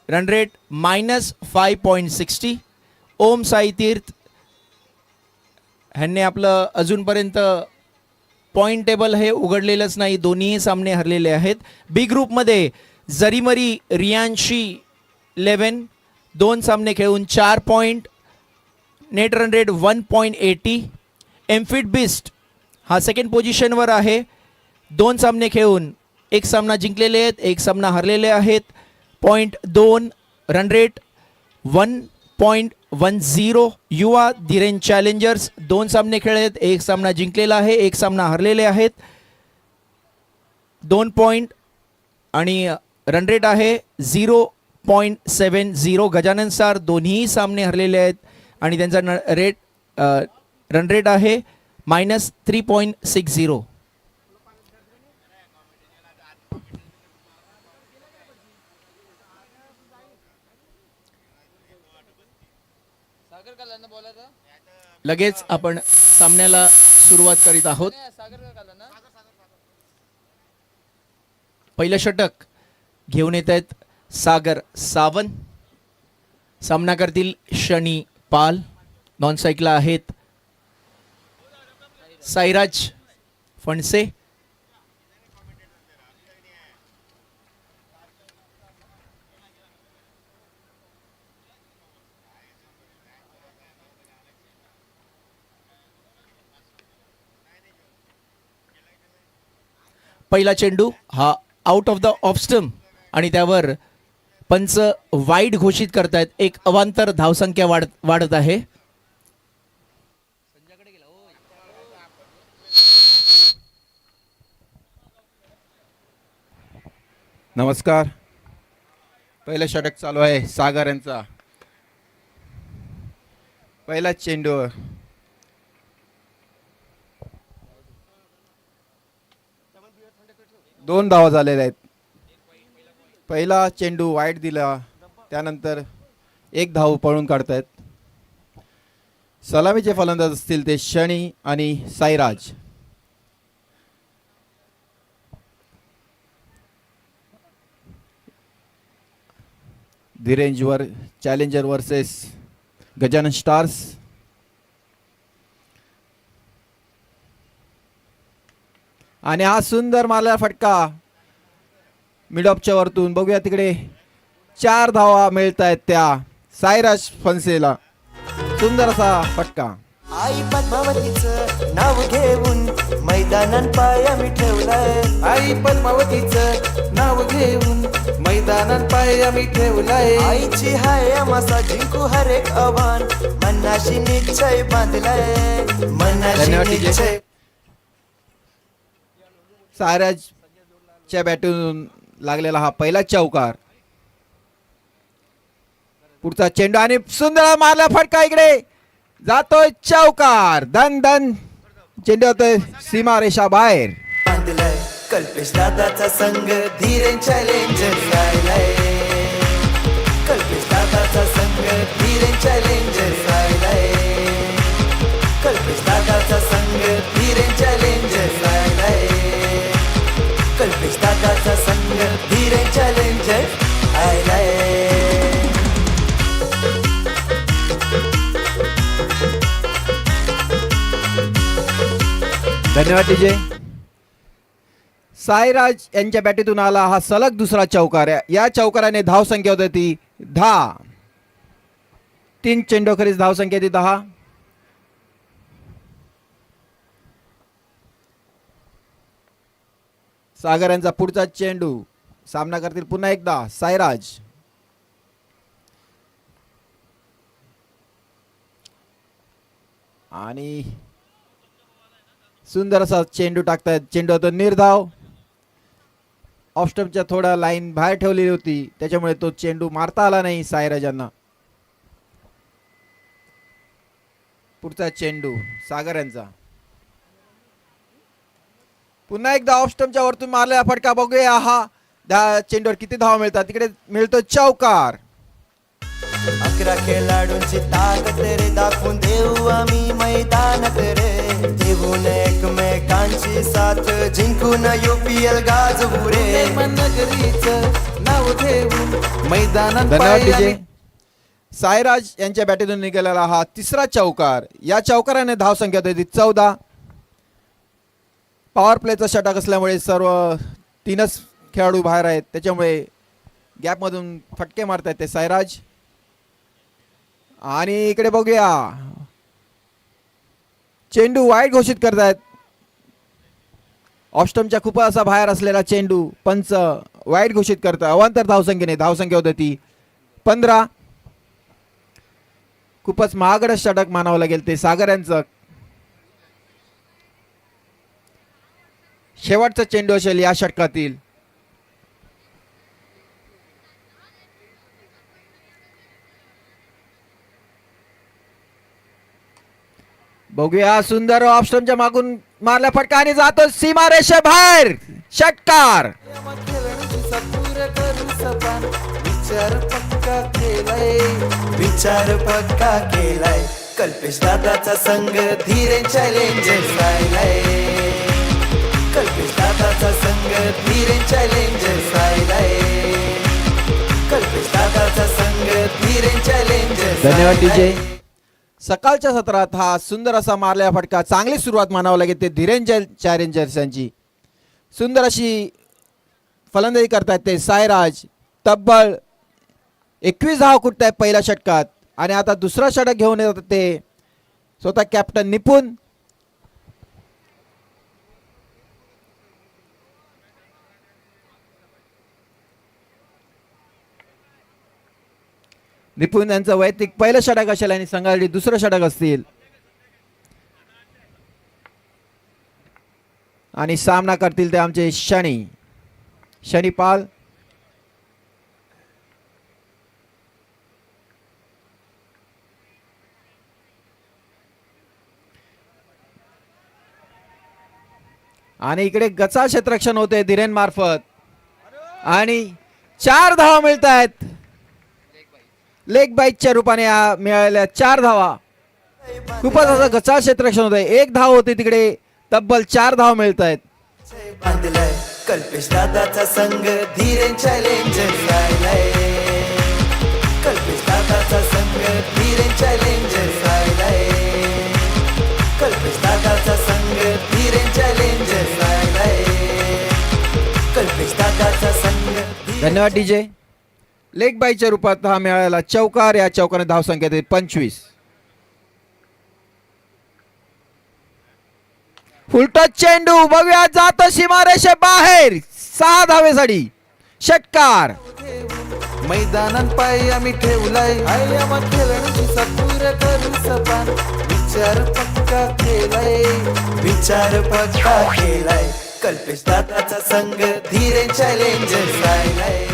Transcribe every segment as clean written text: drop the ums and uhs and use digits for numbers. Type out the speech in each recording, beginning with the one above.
Run rate -5.60. ओम साई तीर्थ ह्यांनी आपलं अजूनपर्यंत पॉइंट टेबल हे उघडलेलंच नाही, दोन्ही सामने हरलेले आहेत. बी ग्रुपमध्ये जरीमरी रियांशी 11 2 सामने खेळून 4 पॉइंट, नेट रन रेट 1.80. एमफिट बिस्ट हा सेकंड पोझिशनवर आहे, 2 सामने खेळून 1 सामना जिंकलेले आहेत, 1 सामना हरलेले आहेत. Point 2, run rate 1.10. युवा धीरेन चॅलेंजर्स 2 सामने खेळले आहेत, 1 सामना जिंकलेला आहे, 1 सामना हरलेले आहेत. 2 पॉइंट आणि रन रेट आहे 0.70. गजानन सर दोन्ही सामने हरलेले आहेत आणि त्यांचा रन रेट आहे -3.60. लगेच आपण सामन्याला सुरुवात करीत आहोत. पहिलं षटक घेऊन येत आहेत सागर सावंत. सामना करतील शनी पाल. नॉन स्ट्राईकला आहेत साईराज फणसे. पहिला चेंडू हा out of the off stump आणि त्यावर पंच वाईड घोषित करतायत. एक अवांतर धावसंख्या वाढत आहे. नमस्कार. पहिलं षटक चालू आहे सागर यांचा. पहिला चेंडू 2 धावा झालेल्या आहेत. पहिला चेंडू वाईड दिला, त्यानंतर 1 धाव पळून काढतायत. सलामीचे फलंदाज असतील ते शनी आणि साईराज. धीरेंजवर चॅलेंजर वर्सेस गजानन स्टार्स. आणि हा सुंदर मारलेला फटका मिड ऑफच्या वरतून. बघूया तिकडे 4 धावा मिळत आहेत त्या साईराज फणसेला. सुंदर असा फटका. आई पद्मावतीचं नाव घेऊन मैदानात पाया मी ठेवलाय. आई पद्मावतीचं नाव घेऊन मैदानात पाया मी ठेवलाय. आईची हाय आम्हासा जिंकू हर एक आव्हान, मनाशी निश्चय बांधलाय, मनाशी निश्चय. साईराजच्या बॅटून लागलेला हा पहिला चौकार. पुढचा चेंडू आणि सुंदर मारला फटका. इकडे जातोय चौकार. धन धन चेंडू होतोय सीमा रेषा बाहेर. बांधलाय कल्पेश दादाचा संघ धीरेन चॅलेंजर राहिलाय. कल्पेश दादाचा संघ धीरेन चॅलेंजर राहिलाय. कल्पेश दादाचा संघ धीरेन चॅलेंजर राहिलाय. कल्पेश दादाचा संघ धीरेन चॅलेंजर राहिलाय. धन्यवाद डीजे. साईराज यांच्या बॅटीतून आला हा सलग दुसरा चौकार. या चौकाराने धाव संख्या होती ती 10. 3 चेंडू खरीच धाव संख्या ती 10. सागर यांचा पुढचा चेंडू. सामना करतील पुन्हा एकदा साईराज. आणि सुंदर असा चेंडू टाकतायत. चेंडू होतो निर्धाव. ऑफ स्टंपच्या थोडा लाईन बाहेर ठेवलेली होती, त्याच्यामुळे तो चेंडू मारता आला नाही साईराजांना. पुढचा चेंडू सागर यांचा. पुन्हा एकदा ऑफ स्टंपच्या वरतून मारलेला फटका. बघूया हा चेंडूवर किती धावा मिळतात. तिकडे मिळतो चौकार. 11 खेळाडूंची ताकद रे दाखवून देऊ आम्ही मैदानात रे. देऊन एकमेकांची साथ जिंकून UPL गाजवू रे नगरीचं नाव घेऊन मैदानात धन्यवाद पाय डीजे. आम्ही साईराज यांच्या बॅटीतून निघालेला हा तिसरा चौकार. या चौकाराने धावसंख्या होती 14. पॉवर प्लेचा षटक असल्यामुळे सर्व 3च खेळाडू बाहेर आहेत, त्याच्यामुळे गॅपमधून फटके मारतायत ते साईराज. आणि इकडे बघूया चेंडू वाईट घोषित करतायत. ऑफस्टम्पच्या खूप असा बाहेर असलेला चेंडू पंच वाईट घोषित करतो. अवांतर धावसंख्येने धावसंख्या होती ती 15. खूपच महागड षटक मानावं लागेल ते सागर यांचं. शेवटचा चेंडू असेल या षटकातील. बघूया सुंदर ऑप्शनच्या मागून मारला फटका आणि जातो सीमारेषे बाहेर. षटकार. विचार पक्का केलाय कल्पेश दादाचा संघ धीरे चॅलेंजर्स आलाय कल्पेश दादाचा संघ धीरे चॅलेंजर्स आलाय कल्पेश दादाचा संघ धीरे चॅलेंजर्स. धन्यवाद डीजे. सकाळच्या सत्रात हा सुंदर असा मारलेला फटका चांगली सुरुवात मानावं लागेल ते धीरेंजल चॅलेंजर्स यांची. सुंदर अशी फलंदाजी करतायत ते साईराज. तब्बल 21 धाव कुठतायत पहिल्या षटकात आणि आता दुसरा षटक घेऊन येतात ते स्वतः कॅप्टन निपुण. निपुण यांचं वैयक्तिक पहिलं षटक असेल आणि संघासाठी दुसरं षटक असतील. आणि सामना करतील ते आमचे शनीपाल. आणि इकडे गचा क्षेत्ररक्षण होते धीरेन मार्फत आणि 4 धावा मिळत आहेत. लेग बाईकच्या रूपाने मिळालेल्या 4 धावा. खूपच असं गचा क्षेत्ररक्षण होत आहे. 1 धाव होते तिकडे तब्बल 4 धाव मिळत आहेत. बांधलाय कल्पेश दादाचा संघ धीरे चॅलेंजर्स आलाय कल्पेश दादाचा संघ धीरे चॅलेंजर्स आलाय कल्पेश दादाचा संघ धीरे चॅलेंजर्स आलाय कल्पेश दादाचा संघ. धन्यवाद डीजे. लेग बाईच्या रूपात हा मिळालेला चौकार. या चौकाने धावसंख्या 25. फुलटच चेंडू बघूया जातो सीमारेषे बाहेर. 6 धावेसाठी षटकार. मैदानात पाय आम्ही ठेवलाय आया खेळण्याची सपूर करू सपान विचार पक्का केलाय विचार पक्का केलाय कल्पेश दादाचा संघ धीरे चॅलेंजर्स आलाय.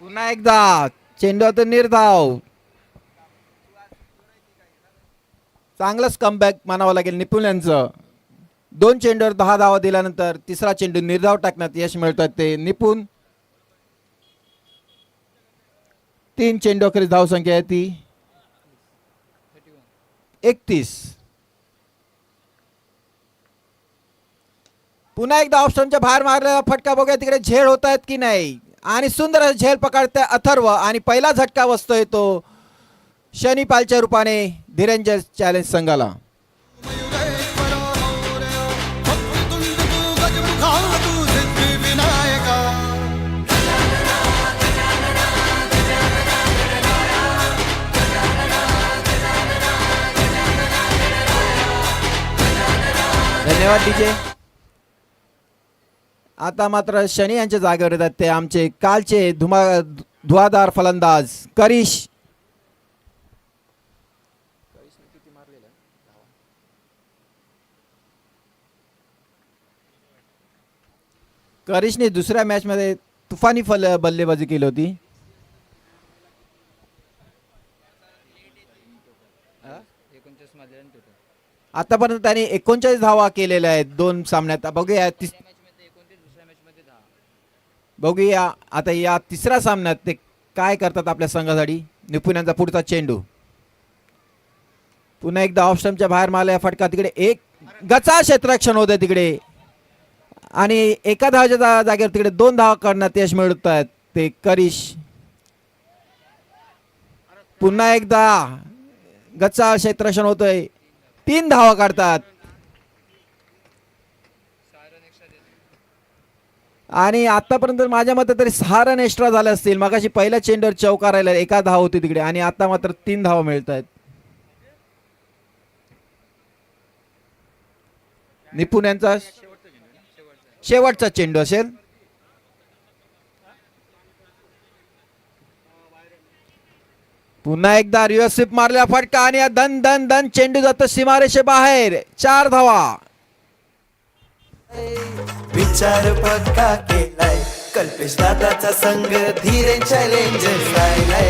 पुन्हा एकदा चेंडूवर निर्धाव. चांगलंच कमबॅक मानावं लागेल निपुण यांचं. 2 चेंडूवर 10 धावा दिल्यानंतर तिसरा चेंडू निर्धाव टाकण्यात यश मिळतात ते निपुण. 3 चेंडू अखेरीस धावसंख्या आहे ती 31. पुन्हा एकदा ऑप्शनच्या बाहेर मारलेला फटका बघूया तिकडे झेल होत आहेत की नाही. आणि सुंदर झेल पकडते अथर्व आणि पहिला झटका बसतोय तो शनीपालच्या रूपाने धीरेंजर चॅलेंज संघाला. धन्यवाद डीजे. आता मात्र शनी यांच्या जागेवर येतात ते आमचे कालचे धुवाधार फलंदाज करिश. करिशने दुसऱ्या मॅच मध्ये तुफानी बल्लेबाजी केली होती. आतापर्यंत त्याने 39 धावा केलेल्या आहेत 2 सामन्यात. बघूया आता या तिसऱ्या सामन्यात ते काय करतात आपल्या संघासाठी. निपुणांचा पुढचा चेंडू पुन्हा एकदा ऑफ स्टंपच्या बाहेर मारला फटका. तिकडे एक गचा क्षेत्ररक्षण होतं तिकडे आणि एका धावाच्या जागेवर तिकडे 2 धावा करण्यात यश मिळवत आहेत ते करिश. पुन्हा एकदा गचा क्षेत्ररक्षण होतंय. 3 धावा काढतात आणि आतापर्यंत माझ्या मते तरी 6 रन एक्स्ट्रा झाले असतील. मगाशी पहिल्या चेंडूवर चौकार राहिला, एका धाव होती तिकडे आणि आता मात्र 3 धावा मिळत आहेत. निपुण यांचा शेवटचा चेंडू असेल. पुन्हा एकदा रिव्हर्स स्वीप मारल्या फटका आणि दन दन दन चेंडू जातो सीमारेषे बाहेर. 4 धावा. विचार पक्का केलाय कल्पेश दादाचा संघ धीरे चॅलेंजर्स राहिलाय.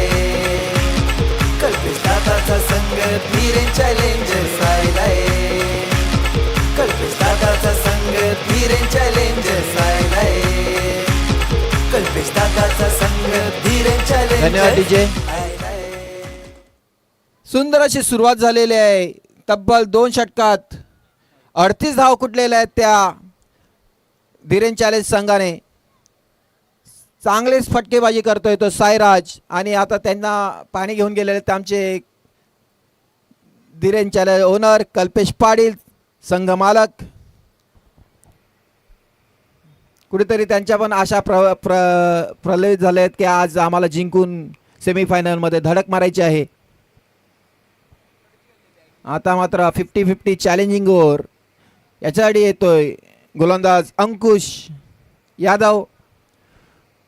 कल्पेश दादाचा संघ धीरे चॅलेंजर्स राहिलाय. कल्पेश दादाचा संघ धीरे चॅलेंजर्स राहिलाय. कल्पेश दादाचा संघ धीरे धन्यवाद डीजे. सुंदर अशी सुरुवात झालेली आहे. तब्बल 2 षटकात 38 धाव कुठलेल्या आहेत त्या धीरेन चॅलेंज संघाने. चांगलेच फटकेबाजी करतोय तो साईराज आणि आता त्यांना पाणी घेऊन गेलेले ते आमचे धीरेन चॅलेंज ओनर कल्पेश पाटील संघ मालक. कुठेतरी त्यांच्या पण आशा प्रलयित झाल्या आहेत की आज आम्हाला जिंकून सेमीफायनलमध्ये धडक मारायची आहे. आता मात्र 50-50 चॅलेंजिंग ओव्हर याच्यासाठी येतोय गोलंदाज अंकुश यादव.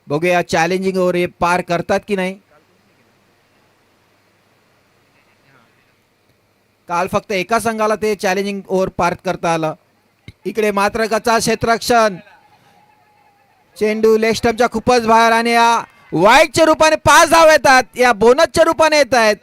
बघूया चॅलेंजिंग ओव्हर हे पार करतात की नाही. काल फक्त एका संघाला ते चॅलेंजिंग ओव्हर पार करता आलं. इकडे मात्र गचा क्षेत्ररक्षण. चेंडू लेग स्टंपच्या खूपच बाहेर आणि या वाईटच्या रूपाने 5 धाव येतात. या बोनसच्या रूपाने येत आहेत.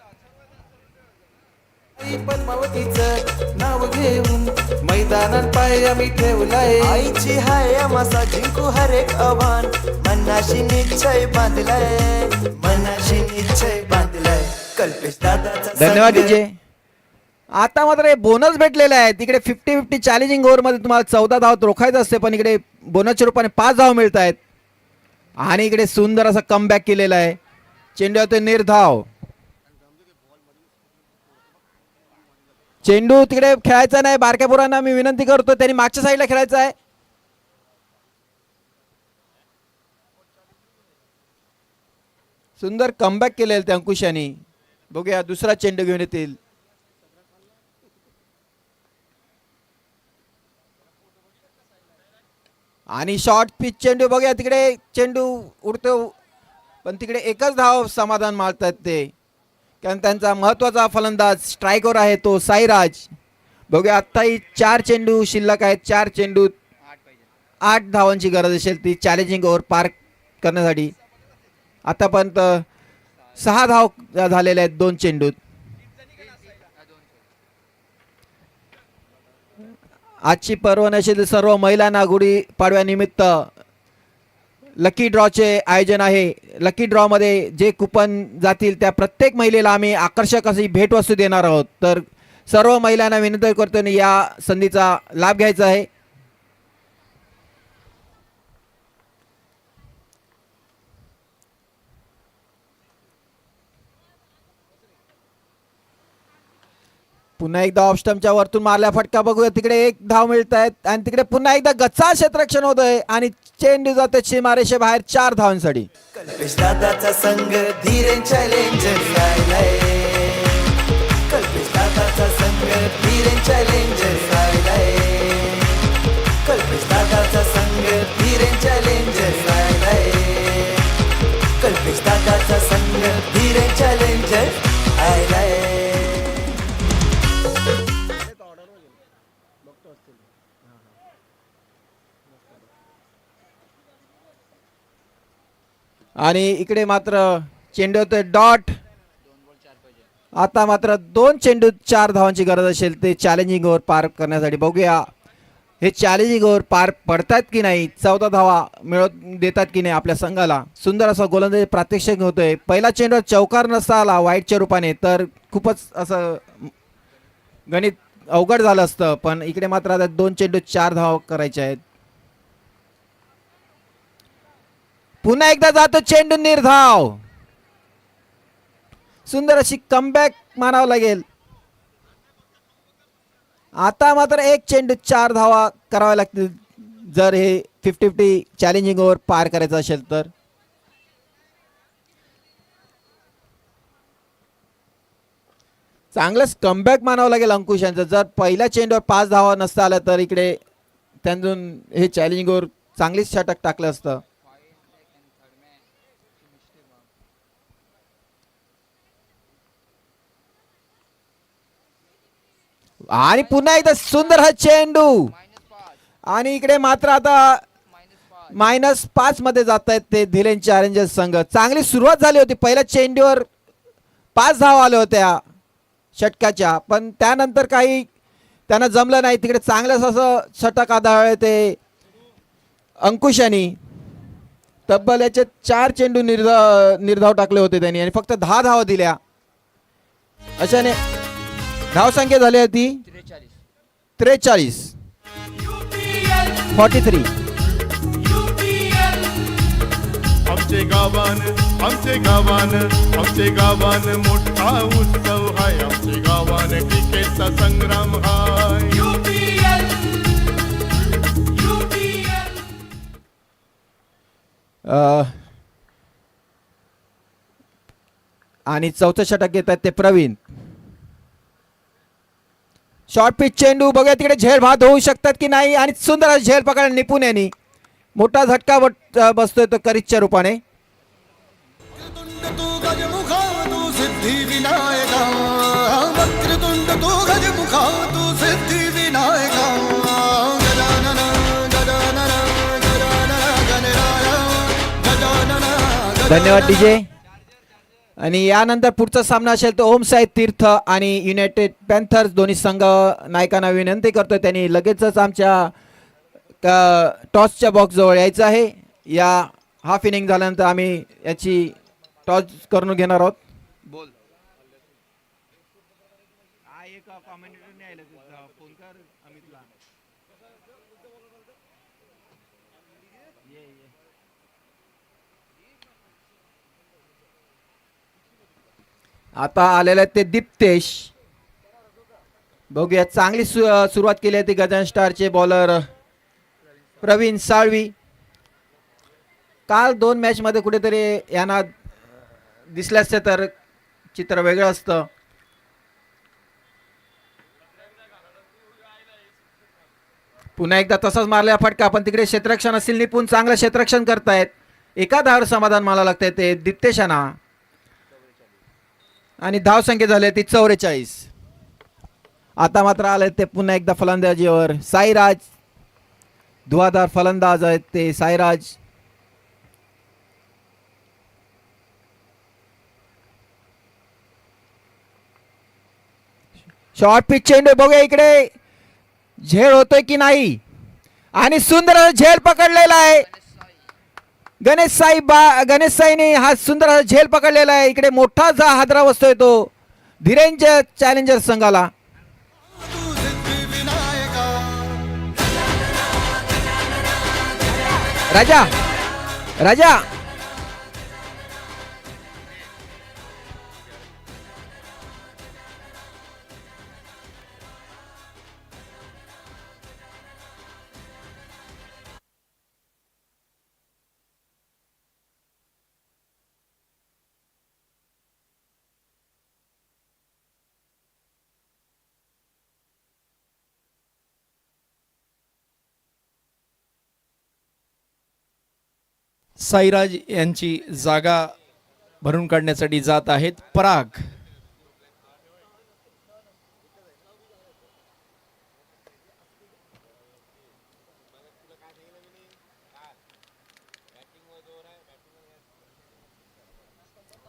पद्मावतीचं नाव घेऊन मैदानात पाय आम्ही ठेवलाय. आईची हाय आम्हासा जिंकू हर एक आव्हान मनाशी निश्चय बांधलाय. मनाशी निश्चय बांधलाय कल्पेश दादाचा धन्यवाद संघ. डीजे. आता मात्र बोनस भेटलेले आहेत. इकडे 50-50 चॅलेंजिंग ओव्हर मध्ये तुम्हाला 14 धाव रोखायचं असते पण इकडे बोनसच्या रूपाने 5 धाव मिळत आहेत आणि इकडे सुंदर असा कमबॅक केलेला आहे. चेंडू होते निर्धाव. चेंडू तिकडे खेळायचा नाही. बारक्या पोरांना मी विनंती करतो त्यांनी मागच्या साईडला खेळायचं आहे. सुंदर कमबॅक केलेलं त्या अंकुशाने. बघूया दुसरा चेंडू घेऊन येतील. आणि शॉर्ट पिच चेंडू बघूया तिकडे चेंडू उडतो पण तिकडे एकच धाव समाधान मारतात ते कारण त्यांचा महत्वाचा फलंदाज स्ट्रायकर आहे तो साईराज. बघूया आत्ताही 4 चेंडू शिल्लक आहेत. 4 चेंडूत 8 धावांची गरज असेल ती चॅलेंजिंग ओव्हर पार करण्यासाठी. आतापर्यंत 6 धाव झालेल्या आहेत 2 चेंडूत. आजची पर्वणी असेल सर्व महिलांना गुढी पाडव्यानिमित्त लकी ड्रॉचे आयोजन आहे. लकी ड्रॉ मध्ये जे कुपन जातील त्या प्रत्येक महिलेला आम्ही आकर्षक अशी भेटवस्तू देणार आहोत. तर सर्व महिलांना विनंती करतो या संधीचा लाभ घ्यायचा आहे. पुन्हा एकदा ऑफ स्टंपच्या वरतून मारल्या फटका बघूया तिकडे 1 धाव मिळत आहेत आणि तिकडे पुन्हा एकदा गच्चा क्षेत्ररक्षण होत आहे आणि चेंडू जाते सीमारेषे बाहेर 4 धावांसाठी. कल्पेश दादाचा संघ धीरे चॅलेंजर्स राहिलाय. कल्पेश दादाचा संघ धीरे चॅलेंजर्स राहिलाय. कल्पेश दादाचा संघ धीरे चॅलेंजर्स राहिलाय. कल्पेश दादाचा संघ धीरे चॅलेंजर्स राहिलाय. आणि इकडे मात्र चेंडू होते डॉट. आता मात्र 2 चेंडूत 4 धावांची गरज असेल ते चॅलेंजिंग ओव्हर पार करण्यासाठी. बघूया हे चॅलेंजिंग ओव्हर पार पडतात की नाही, 14 धावा मिळत देतात की नाही आपल्या संघाला. सुंदर असा गोलंदाजी प्रात्यक्षिक होतोय. पहिला चेंडूवर चौकार नसता आला वाईटच्या रूपाने तर खूपच असं गणित अवघड झालं असतं, पण इकडे मात्र आता 2 चेंडू 4 धावा करायचे आहेत. पुन्हा एकदा जातो चेंडू निर्धाव. सुंदर अशी कमबॅक मानावं लागेल. आता मात्र 1 चेंडू 4 धावा कराव्या लागतील जर हे 50-50 चॅलेंजिंग ओव्हर पार करायचं असेल तर. चांगलंच कमबॅक मानावं लागेल अंकुश यांचं. जर पहिल्या चेंडूवर 5 धावा नसता आल्या तर इकडे त्यांतून हे चॅलेंजिंग ओव्हर चांगलीच षटक टाकलं असतं. आणि पुन्हा एकदा सुंदर हा चेंडू आणि इकडे मात्र आता -5 मध्ये जात आहेत ते धिलेन चॅलेंजर्स संघ. चांगली सुरुवात झाली होती. पहिल्या चेंडूवर 5 धावा आल्या होत्या षटकाच्या, पण त्यानंतर काही त्यांना जमलं नाही. तिकडे चांगलंच असं षटक आढळले ते अंकुश यांनी. तब्बल याचे 4 चेंडू निर्धाव टाकले होते त्यांनी आणि फक्त 10 धावा दिल्या. अशाने धावसंख्या झाली होती 43 43. आमचे गावान मोठा उत्सव हाय. आमचे गावान क्रिकेटचा संग्राम हाय. आणि चौथं षटक घेतात ते प्रवीण. शॉर्ट पिच चेंडू बघूया तिकडे झेल बाद होऊ शकतात की नाही आणि सुंदर झेल पकडला निपुण यांनी. मोठा झटका बसतोय तो करिचच्या रूपाने. वक्रतुंड तू गजमुखा तू सिद्धिविनायका. वक्रतुंड तू गजमुखा तू सिद्धिविनायका. गजानन गजानन गजानन गणराय गजानन. धन्यवाद डीजे. आणि यानंतर पुढचा सामना असेल तो ओम साई तीर्थ आणि युनायटेड पॅन्थर्स. दोन्ही संघ नायकांना विनंती करतोय त्यांनी लगेचच आमच्या टॉसच्या बॉक्स जवळ यायचं आहे. या हाफ इनिंग झाल्यानंतर आम्ही याची टॉस करून घेणार आहोत. बोल आता आलेले आहेत ते दीप्तेश. बघूया चांगली सुरुवात केली आहे ती गजान स्टारचे बॉलर प्रवीण साळवी. काल 2 मॅच मध्ये कुठेतरी यांना दिसले असते तर चित्र वेगळं असतं. पुन्हा एकदा तसाच मारलेला फटका, पण तिकडे क्षेत्ररक्षण असतील निपुण चांगलं क्षेत्ररक्षण करतायत. एका धावावर समाधान मला लागतंय ते दीप्तेशांना. आणि धाव संख्या झाली ती 44. आता मात्र आले ते पुन्हा एकदा फलंदाजीवर साईराज. धुवाधार फलंदाज आहेत ते साईराज. शॉर्ट पिच चेंडू बघूया इकडे झेल होतोय की नाही आणि सुंदर झेल पकडलेला आहे. गणेश साईने हा सुंदर झेल पकडलेला आहे. इकडे मोठा हादरा बसतोय तो धीरेंज चॅलेंजर संघाला. तू सिद्धिविनायका. राजा राजा साईराज यांची जागा भरून काढण्यासाठी जात आहेत पराग.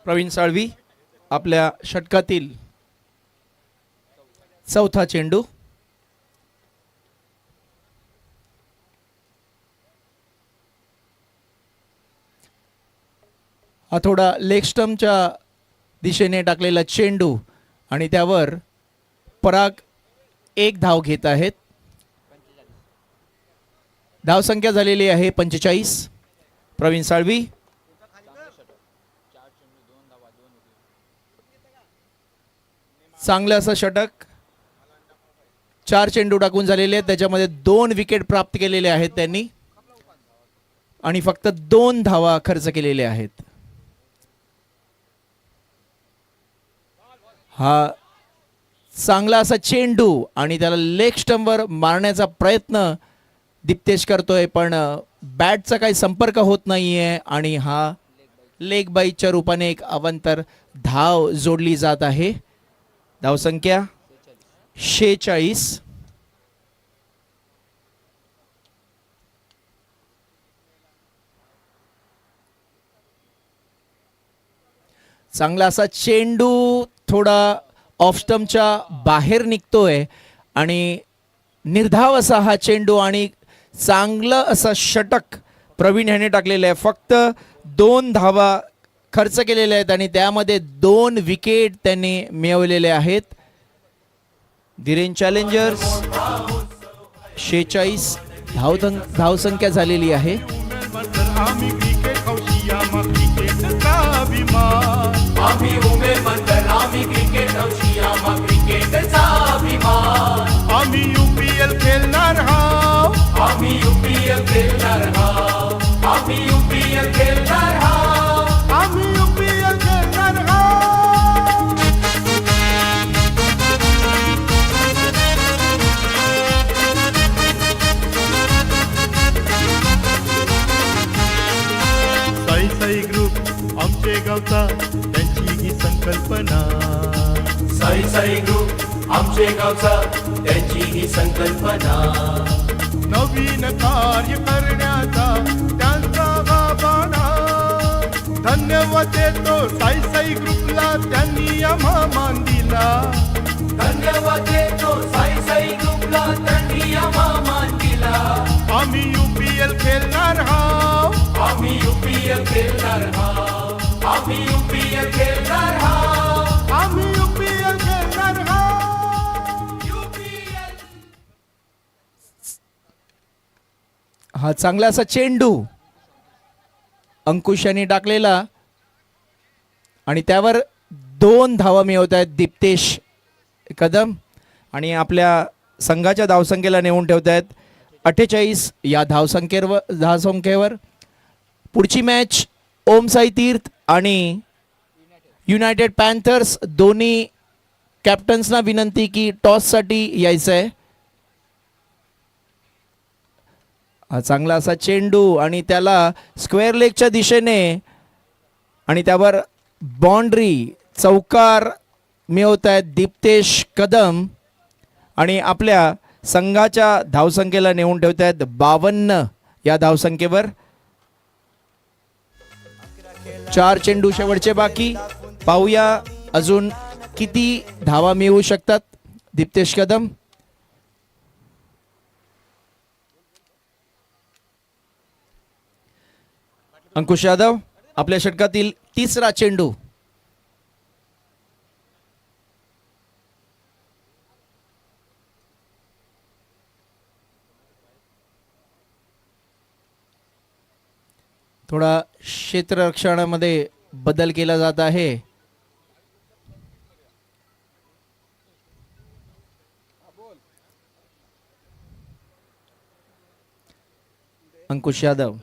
प्रवीण साळवी आपल्या षटकातील चौथा चेंडू. हा थोडा लेग स्टंपच्या दिशेने टाकलेला चेंडू आणि त्यावर पराग एक धाव घेत आहेत. धावसंख्या झालेली आहे 45. प्रवीण साळवी चांगलं असं षटक. 4 चेंडू टाकून झालेले आहेत, त्याच्यामध्ये 2 विकेट प्राप्त केलेले आहेत त्यांनी आणि फक्त 2 धावा खर्च केलेले आहेत. हा चांगला असा चेंडू आणि त्याला लेग स्टंपवर मारण्याचा प्रयत्न दिप्तेश करतोय, पण बॅटचा काही संपर्क होत नाहीये आणि हा लेग बाईच्या रूपाने एक अवांतर धाव जोडली जात आहे. धावसंख्या 46. चांगला असा चेंडू थोडा ऑफ स्टंपच्या बाहेर निघतोय आणि निर्धाव असा हा चेंडू आणि चांगलं असं षटक प्रवीण ह्याने टाकलेलं आहे. फक्त 2 धावा खर्च केलेल्या आहेत आणि त्यामध्ये 2 विकेट त्यांनी मिळवलेले आहेत. धीरेन चॅलेंजर्स 46 धावसंख्या झालेली आहे. आम्ही क्रिकेट हौशिया मग क्रिकेटचा अभिमान. आम्ही उमेदवार आम्ही क्रिकेट हौशिया मग क्रिकेटचा अभिमान. आम्ही UPL खेळणार हाव. आम्ही UPL खेळणार आहोत. आम्ही UPL खेळणार आहोत. आम्ही UPL खेळणार हाव. साई साई ग्रुप आमचे गावचा त्यांची ही संकल्पना. साई साई ग्रुप आमचे गावचा त्यांची ही संकल्पना. नवीन कार्य करण्याचा त्यांचा गाभाणा. धन्यवाद देतो साई साई ग्रुपला, त्यांनी आम्हा मान दिला. धन्यवाद देतो साई साई ग्रुपला, त्यांनी आम्हा मान दिला. आम्ही UPL खेळणार हाव. आम्ही UPL खेळणार आहोत. आम्ही UPL खेळणार आहोत. आम्ही UPL खेळणार हाव. हा चांगला असा चेंडू अंकुश यांनी टाकलेला आणि त्यावर 2 धावा मिळवत आहेत दिप्तेश कदम आणि आपल्या संघाच्या धावसंख्येला नेऊन ठेवत आहेत 48 या धावसंख्येवर. पुढची मॅच ओम साई तीर्थ आणि युनायटेड पॅन्थर्स. दोन्ही कॅप्टन्सना विनंती की टॉससाठी यायचं आहे. हा चांगला असा चेंडू आणि त्याला स्क्वेअर लेगच्या दिशेने आणि त्यावर बाउंड्री चौकार मिळवत आहेत दिप्तेश कदम आणि आपल्या संघाच्या धावसंख्येला नेऊन ठेवत आहेत 52 या धावसंख्येवर. 4 चेंडू शेवटचे बाकी. पाहूया अजून किती धावा मिळवू शकतात दिप्तेश कदम. अंकुश यादव आपल्या षटकातील 3रा चेंडू. थोडा क्षेत्ररक्षणामध्ये बदल केला जात आहे. अंकुश यादव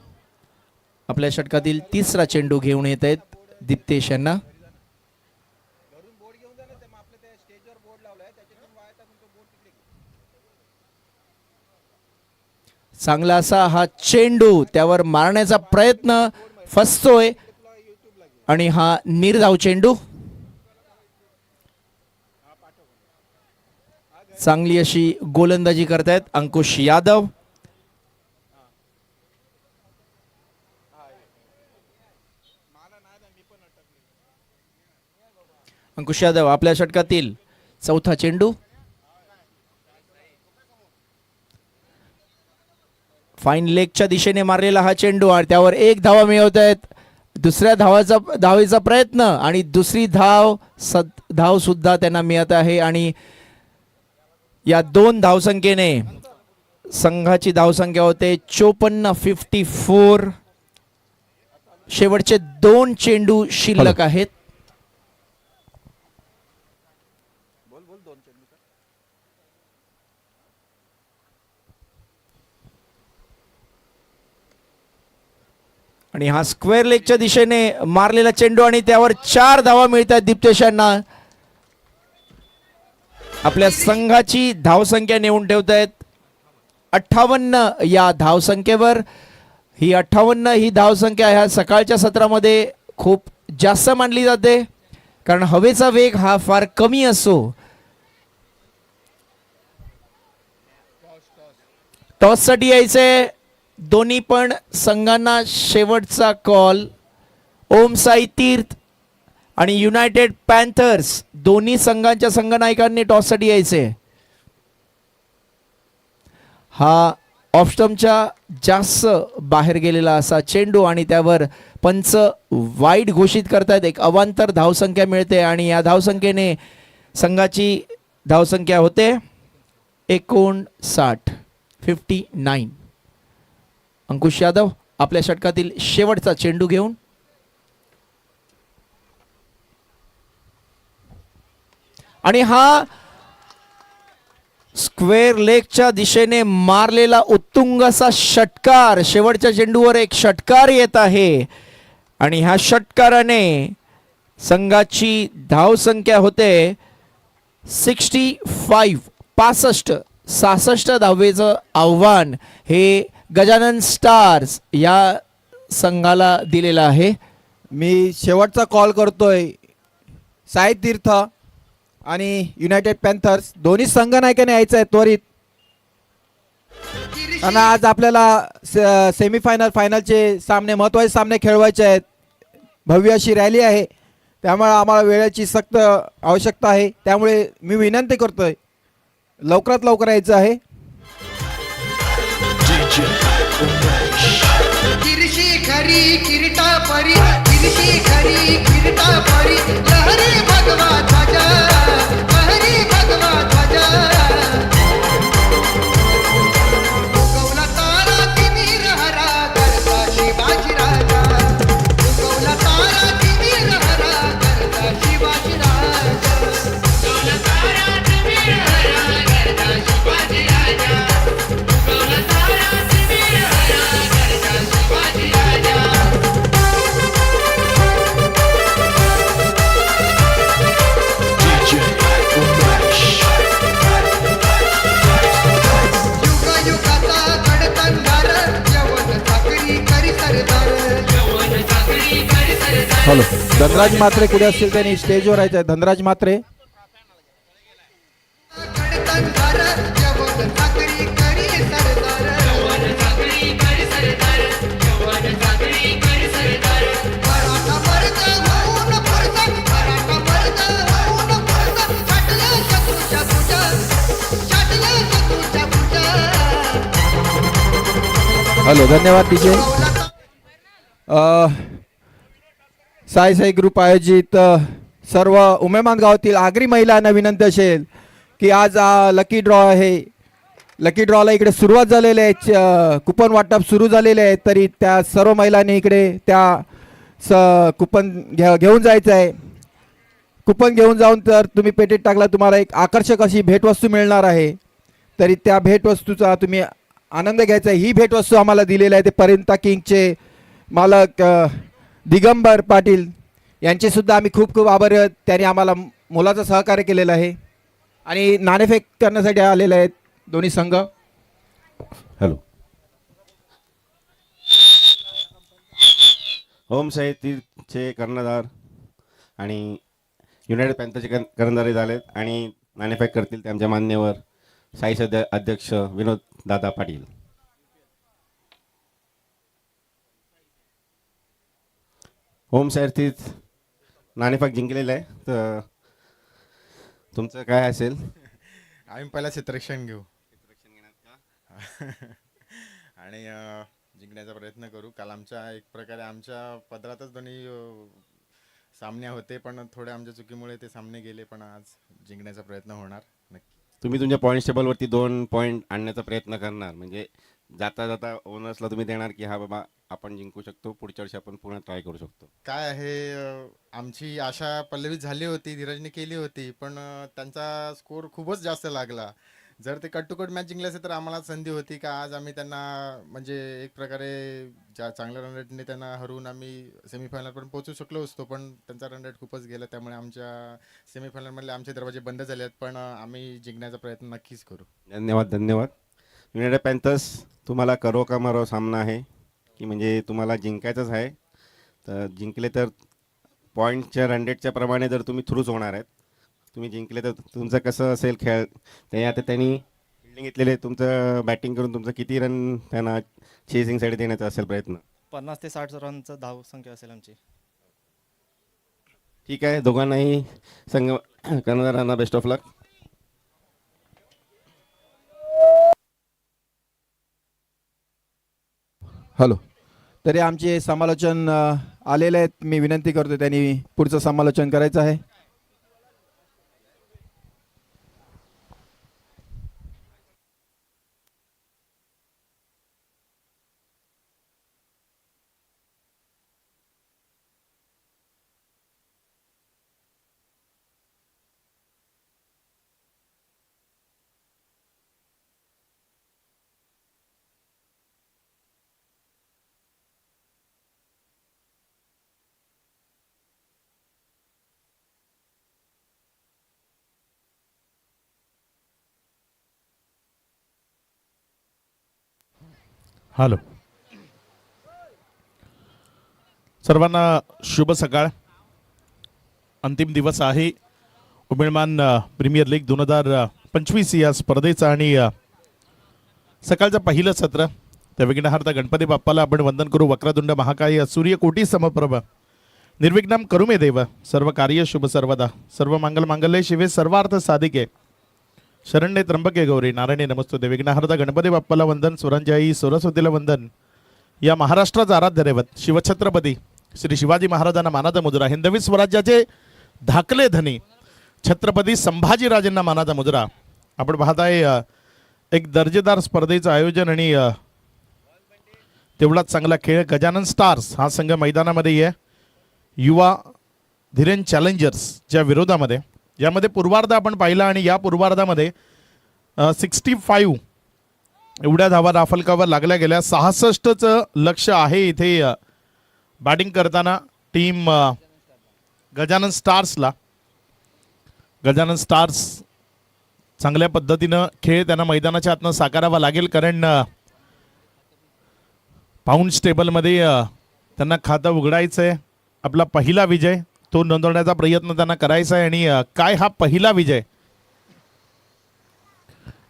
आपल्या षटकातील 3रा चेंडू घेऊन येत आहेत दिप्तेश यांना. चांगला असा हा चेंडू त्यावर मारण्याचा प्रयत्न फसतोय आणि हा निर्धाव चेंडू. चांगली अशी गोलंदाजी करतायत अंकुश यादव. अंकुश यादव आपल्या षटकातील 4था चेंडू. फाईन लेगच्या दिशेने मारलेला हा चेंडू आणि त्यावर 1 धावा मिळवत आहेत दुसऱ्या धावेचा प्रयत्न आणि दुसरी धाव सुद्धा त्यांना मिळत आहे आणि या 2 धावसंख्येने संघाची धावसंख्या होते 54. शेवटचे 2 चेंडू शिल्लक आहेत. आणि हा स्क्वेअर लेगच्या दिशेने मारलेला चेंडू आणि त्यावर 4 धावा मिळतात दिप्तेश यांना. आपल्या संघाची धावसंख्या नेऊन ठेवत आहेत 58 या धावसंख्येवर. ही 58 ही धावसंख्या ह्या सकाळच्या सत्रामध्ये खूप जास्त मानली जाते कारण हवेचा वेग हा फार कमी असतो. टॉससाठी यायचे दोन्ही पण संघांना शेवटचा कॉल. ओम साई तीर्थ आणि युनायटेड पॅन्थर्स दोन्ही संघांच्या संघनायकांनी टॉससाठी यायचे. हा ऑफस्टमच्या जास्त बाहेर गेलेला असा चेंडू आणि त्यावर पंच वाईड घोषित करतात. एक अवांतर धावसंख्या मिळते आणि या धावसंख्येने संघाची धावसंख्या होते 59. अंकुश यादव आपल्या षटकातील शेवटचा चेंडू घेऊन आणि हा स्क्वेअर लेगच्या दिशेने मारलेला उत्तुंग असा षटकार. शेवटच्या चेंडूवर एक षटकार येत आहे आणि ह्या षटकाराने संघाची धावसंख्या होते 66 धावेचं आव्हान हे गजानन स्टार्स या संघाला दिलेलं आहे. मी शेवटचा कॉल करतोय. साई तीर्थ आणि युनायटेड पॅन्थर्स दोन्ही संघनायकाने यायचं आहे त्वरित. आणि आज आपल्याला सेमीफायनल फायनलचे सामने महत्त्वाचे सामने खेळवायचे आहेत. भव्य अशी रॅली आहे त्यामुळे आम्हाला वेळेची सक्त आवश्यकता आहे. त्यामुळे मी विनंती करतोय लवकरात लवकर यायचं आहे. किरशी खरी किरीटा परी किरशी खरी किरीटा परी लहरी भगवा ध्वजा लहरी भगवा ध्वजा उगवला तारा तिमीर हरा गरजा शिवाजी राजा उगवला तारा तिमीर हरा गरजा शिवाजी राजा उगवला तारा तिमीर हरा गरजा शिवाजी राजा उगवला तारा तिमीर हरा गरजा शिवाजी राजा युगायुगाचा गडतंगार यवन साखरी करी सरदार यवन साखरी करी सरदार हॅलो धनराज मात्रे कुठे असतील त्यांनी स्टेजवर यायचं आहे. धनराज मात्रे गडतंगार यवन साखरी करी सरदार यवन साखरी करी सरदार यवन साखरी करी सरदार मराठा मर्द होऊन पुरता मराठा मर्द होऊन पुरता छाटल्या शत्रूच्या पूजा छाटल्या शत्रूच्या पूजा हॅलो धन्यवाद डीजे. साई ग्रुप आयोजित सर्व उमेमान गावातील आगरी महिलांना विनंती असेल की आज लकी ड्रॉ आहे. लकी ड्रॉला इकडे सुरुवात झालेली आहे. कुपन वाटप सुरू झालेले आहे तरी त्या सर्व महिलांनी इकडे त्या कुपन घेऊन जायचं आहे. कुपन घेऊन जाऊन तर तुम्ही पेटीत टाकला तुम्हाला एक आकर्षक अशी भेटवस्तू मिळणार आहे. तरी त्या भेटवस्तूचा तुम्ही आनंद घ्यायचा आहे. ही भेटवस्तू आम्हाला दिलेली आहे ते परिंता किंगचे मालक दिगंबर पाटील यांचे सुद्धा आम्ही खूप खूप आभारी आहोत. त्यांनी आम्हाला मोलाचं सहकार्य केलेलं आहे आणि नाणेफेक करण्यासाठी आलेले आहेत दोन्ही संघ. हॅलो ओम साई तीर्थचे कर्णधार आणि युनायटेड पॅन्थरचे कर्णधार झालेत आणि नाणेफेक करतील ते आमच्या मान्यवर साई अध्यक्ष विनोद दादा पाटील. ओम साई तीर्थ नाणेफेक जिंकलेलं आहे तर तुमचं काय असेल? आम्ही पहिला चित्रक्षण घेऊ आणि जिंकण्याचा प्रयत्न करू. काल आमच्या एक प्रकारे आमच्या पदरातच दोन्ही सामने होते, पण थोडे आमच्या चुकीमुळे ते सामने गेले, पण आज जिंकण्याचा प्रयत्न होणार नक्की. तुम्ही तुमच्या पॉईंट्स टेबलवरती 2 पॉईंट आणण्याचा प्रयत्न करणार, म्हणजे जाता जाता ओनर्सला तुम्ही देणार की हा बाबा आपण जिंकू शकतो, पुढच्या वर्षी आपण पुन्हा ट्राय करू शकतो. काय आहे आमची आशा पल्लवित झाली होती, धीरजने केली होती, पण त्यांचा स्कोर खूपच जास्त लागला. जर ते कट टू कट मॅच जिंकले असते तर आम्हाला संधी होती का आज आम्ही त्यांना म्हणजे एक प्रकारे ज्या चांगल्या रन रेटने त्यांना हरवून आम्ही सेमीफायनलपर्यंत पोहोचू शकलो असतो, पण त्यांचा रन रेट खूपच गेला, त्यामुळे आमच्या सेमीफायनलमधले आमचे दरवाजे बंद झाले आहेत, पण आम्ही जिंकण्याचा प्रयत्न नक्कीच करू. धन्यवाद. युनायटेड पॅन्थर्स, तुम्हाला करो का मरो सामना आहे की म्हणजे तुम्हाला जिंकायचंच आहे. तर जिंकले तर पॉईंटच्या रन रेटच्या प्रमाणे जर तुम्ही थ्रूच होणार आहेत, तुम्ही जिंकले तर तुमचं कसं असेल खेळ ते आता त्यांनी फिल्डिंग घेतलेले, तुमचं बॅटिंग करून तुमचं किती रन त्यांना चेसिंगसाठी देण्याचा असेल प्रयत्न? 50 ते 60 रनचं धावसंख्या असेल आमची. ठीक आहे, दोघांनाही संघ कर्णधारांना बेस्ट ऑफ लक. हॅलो, तरी आमचे समालोचन आलेले आहेत. मी विनंती करतो त्यांनी पुढचं समालोचन करायचं आहे. हॅलो, सर्वांना शुभ सकाळ. अंतिम दिवस आहे उमेळमान प्रीमियर लीग 2025 या स्पर्धेचा आणि सकाळचं पहिलं सत्र. त्या विघ्नहर्ता गणपती बाप्पाला आपण वंदन करू. वक्रतुंड महाकाय सूर्यकोटी समप्रभ निर्विघ्नं करू मे देव. सर्व कार्य शुभ सर्वदा. सर्व मंगल मांगल्ये शिवे सर्वार्थ साधिके. शरण्ये त्र्यंबके गौरी नारायणी नमस्तुते. विघ्नहर्ता गणपती बाप्पाला वंदन. सुरांजाई सरस्वतीला वंदन. या महाराष्ट्राचा आराध्य दैवत शिवछत्रपती श्री शिवाजी महाराजांना मानाचा मुजरा. हिंदवी स्वराज्याचे धाकले धनी छत्रपती संभाजीराजेंना मानाचा मुजरा. आपण पाहताय एक दर्जेदार स्पर्धेचं आयोजन आणि तेवढाच चांगला खेळ. गजानन स्टार्स हा संघ मैदानामध्ये आहे युवा धीरेन चॅलेंजर्सच्या विरोधामध्ये. यामध्ये पूर्वार्ध आपण पाहिला आणि या पूर्वार्धामध्ये 65 एवढ्या धावा राफलकावर लागल्या गेल्या. 66चं लक्ष आहे इथे बॅटिंग करताना टीम गजानन स्टार्सला. गजानन स्टार्स चांगल्या पद्धतीनं खेळ त्यांना मैदानाच्या आतनं साकारावा लागेल, कारण पाऊंड्स टेबलमध्ये त्यांना खातं उघडायचं आहे. आपला पहिला विजय तो नोंदवण्याचा प्रयत्न त्यांना करायचा आहे. आणि काय हा पहिला विजय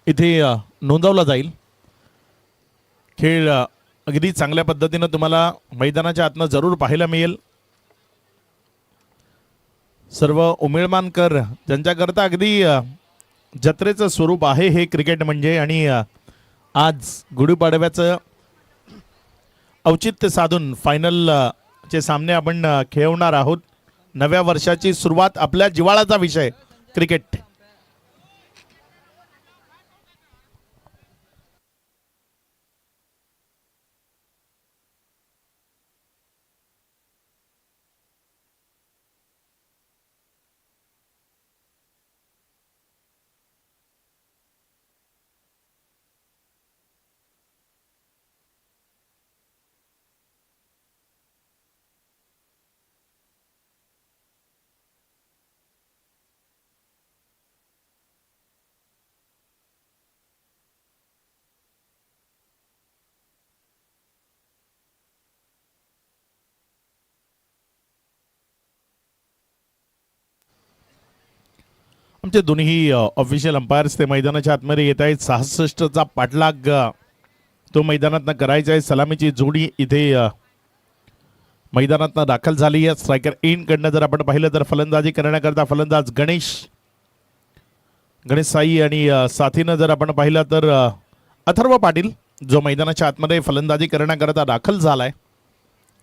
इथे नोंदवला जाईल. खेळ अगदी चांगल्या पद्धतीनं तुम्हाला मैदानाच्या आतनं जरूर पाहायला मिळेल. सर्व उमेळमानकर ज्यांच्याकरता अगदी जत्रेचं स्वरूप आहे हे क्रिकेट म्हणजे. आणि आज गुढीपाडव्याचं औचित्य साधून फायनल चे सामने आपण खेळवणार आहोत. नव्या वर्षाची सुरुवात, आपल्या जिव्हाळ्याचा विषय क्रिकेट. आमचे दोन्ही ऑफिशियल अंपायर्स ते मैदानाच्या आतमध्ये येत आहेत. 66चा पाठलाग तो मैदानातनं करायचा आहे. सलामीची जोडी इथे मैदानातनं दाखल झाली आहे. स्ट्रायकर इन कडनं जर आपण पाहिलं तर फलंदाजी करण्याकरता फलंदाज गणेश साई आणि साथीनं जर आपण पाहिलं तर अथर्व पाटील. जो मैदानाच्या आतमध्ये फलंदाजी करण्याकरता दाखल झालाय.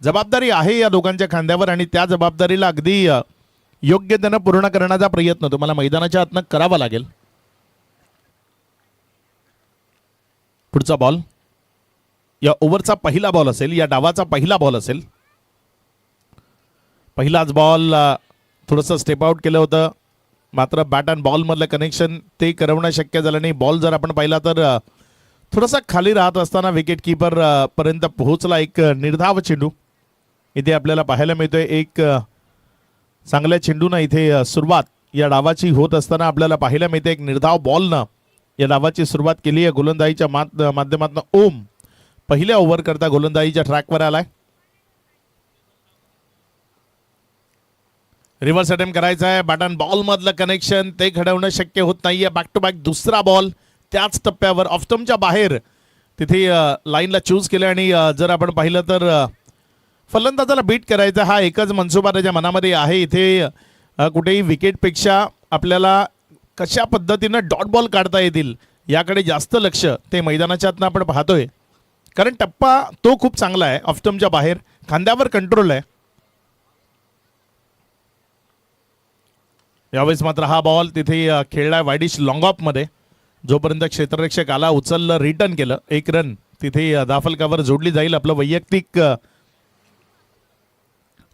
जबाबदारी आहे या दोघांच्या खांद्यावर आणि त्या जबाबदारीला अगदी योग्यतेनं पूर्ण करण्याचा प्रयत्न तुम्हाला मैदानाच्या आतनं करावा लागेल. पुढचा बॉल या ओव्हरचा पहिला बॉल असेल, या डावाचा पहिला बॉल असेल. पहिलाच बॉल थोडंसं स्टेप आउट केलं होतं, मात्र बॅट अँड बॉलमधलं कनेक्शन ते करवणं शक्य झालं नाही. बॉल जर आपण पाहिला तर थोडासा खाली राहत असताना विकेट किपर पर्यंत पोहोचला. एक निर्धाव चेंडू इथे आपल्याला पाहायला मिळतोय. एक चांगल्या चेंडूनं इथे सुरुवात या डावाची होत असताना आपल्याला पाहायला मिळते. एक निर्धाव बॉलनं या डावाची सुरुवात केली आहे. गोलंदाजीच्या माध्यमातून ओम पहिल्या ओव्हर करता गोलंदाजीच्या ट्रॅकवर आलाय. रिव्हर्स अटेम्प्ट करायचा आहे. बॅट अँड बॉल मधलं कनेक्शन ते घडवणं शक्य होत नाहीये. बॅक टू बॅक दुसरा बॉल त्याच टप्प्यावर ऑफस्टम्पच्या बाहेर तिथे लाईनला चूज केलं आणि जर आपण पाहिलं तर फलंदाजाला बीट करायचा हा एकच मनसुबा त्याच्या मनामध्ये आहे. इथे कुठेही विकेटपेक्षा आपल्याला कशा पद्धतीनं डॉट बॉल काढता येतील याकडे जास्त लक्ष ते मैदानाच्या आतनं आपण पाहतोय. कारण टप्पा तो खूप चांगला आहे. ऑफस्टम्पच्या बाहेर खांद्यावर कंट्रोल आहे. यावेळेस मात्र हा बॉल तिथे खेळलाय वाईडिश लॉंग ऑफमध्ये. जोपर्यंत क्षेत्ररक्षक आला, उचललं, रिटर्न केलं, एक रन तिथे धाफलकावर जोडली जाईल. आपलं वैयक्तिक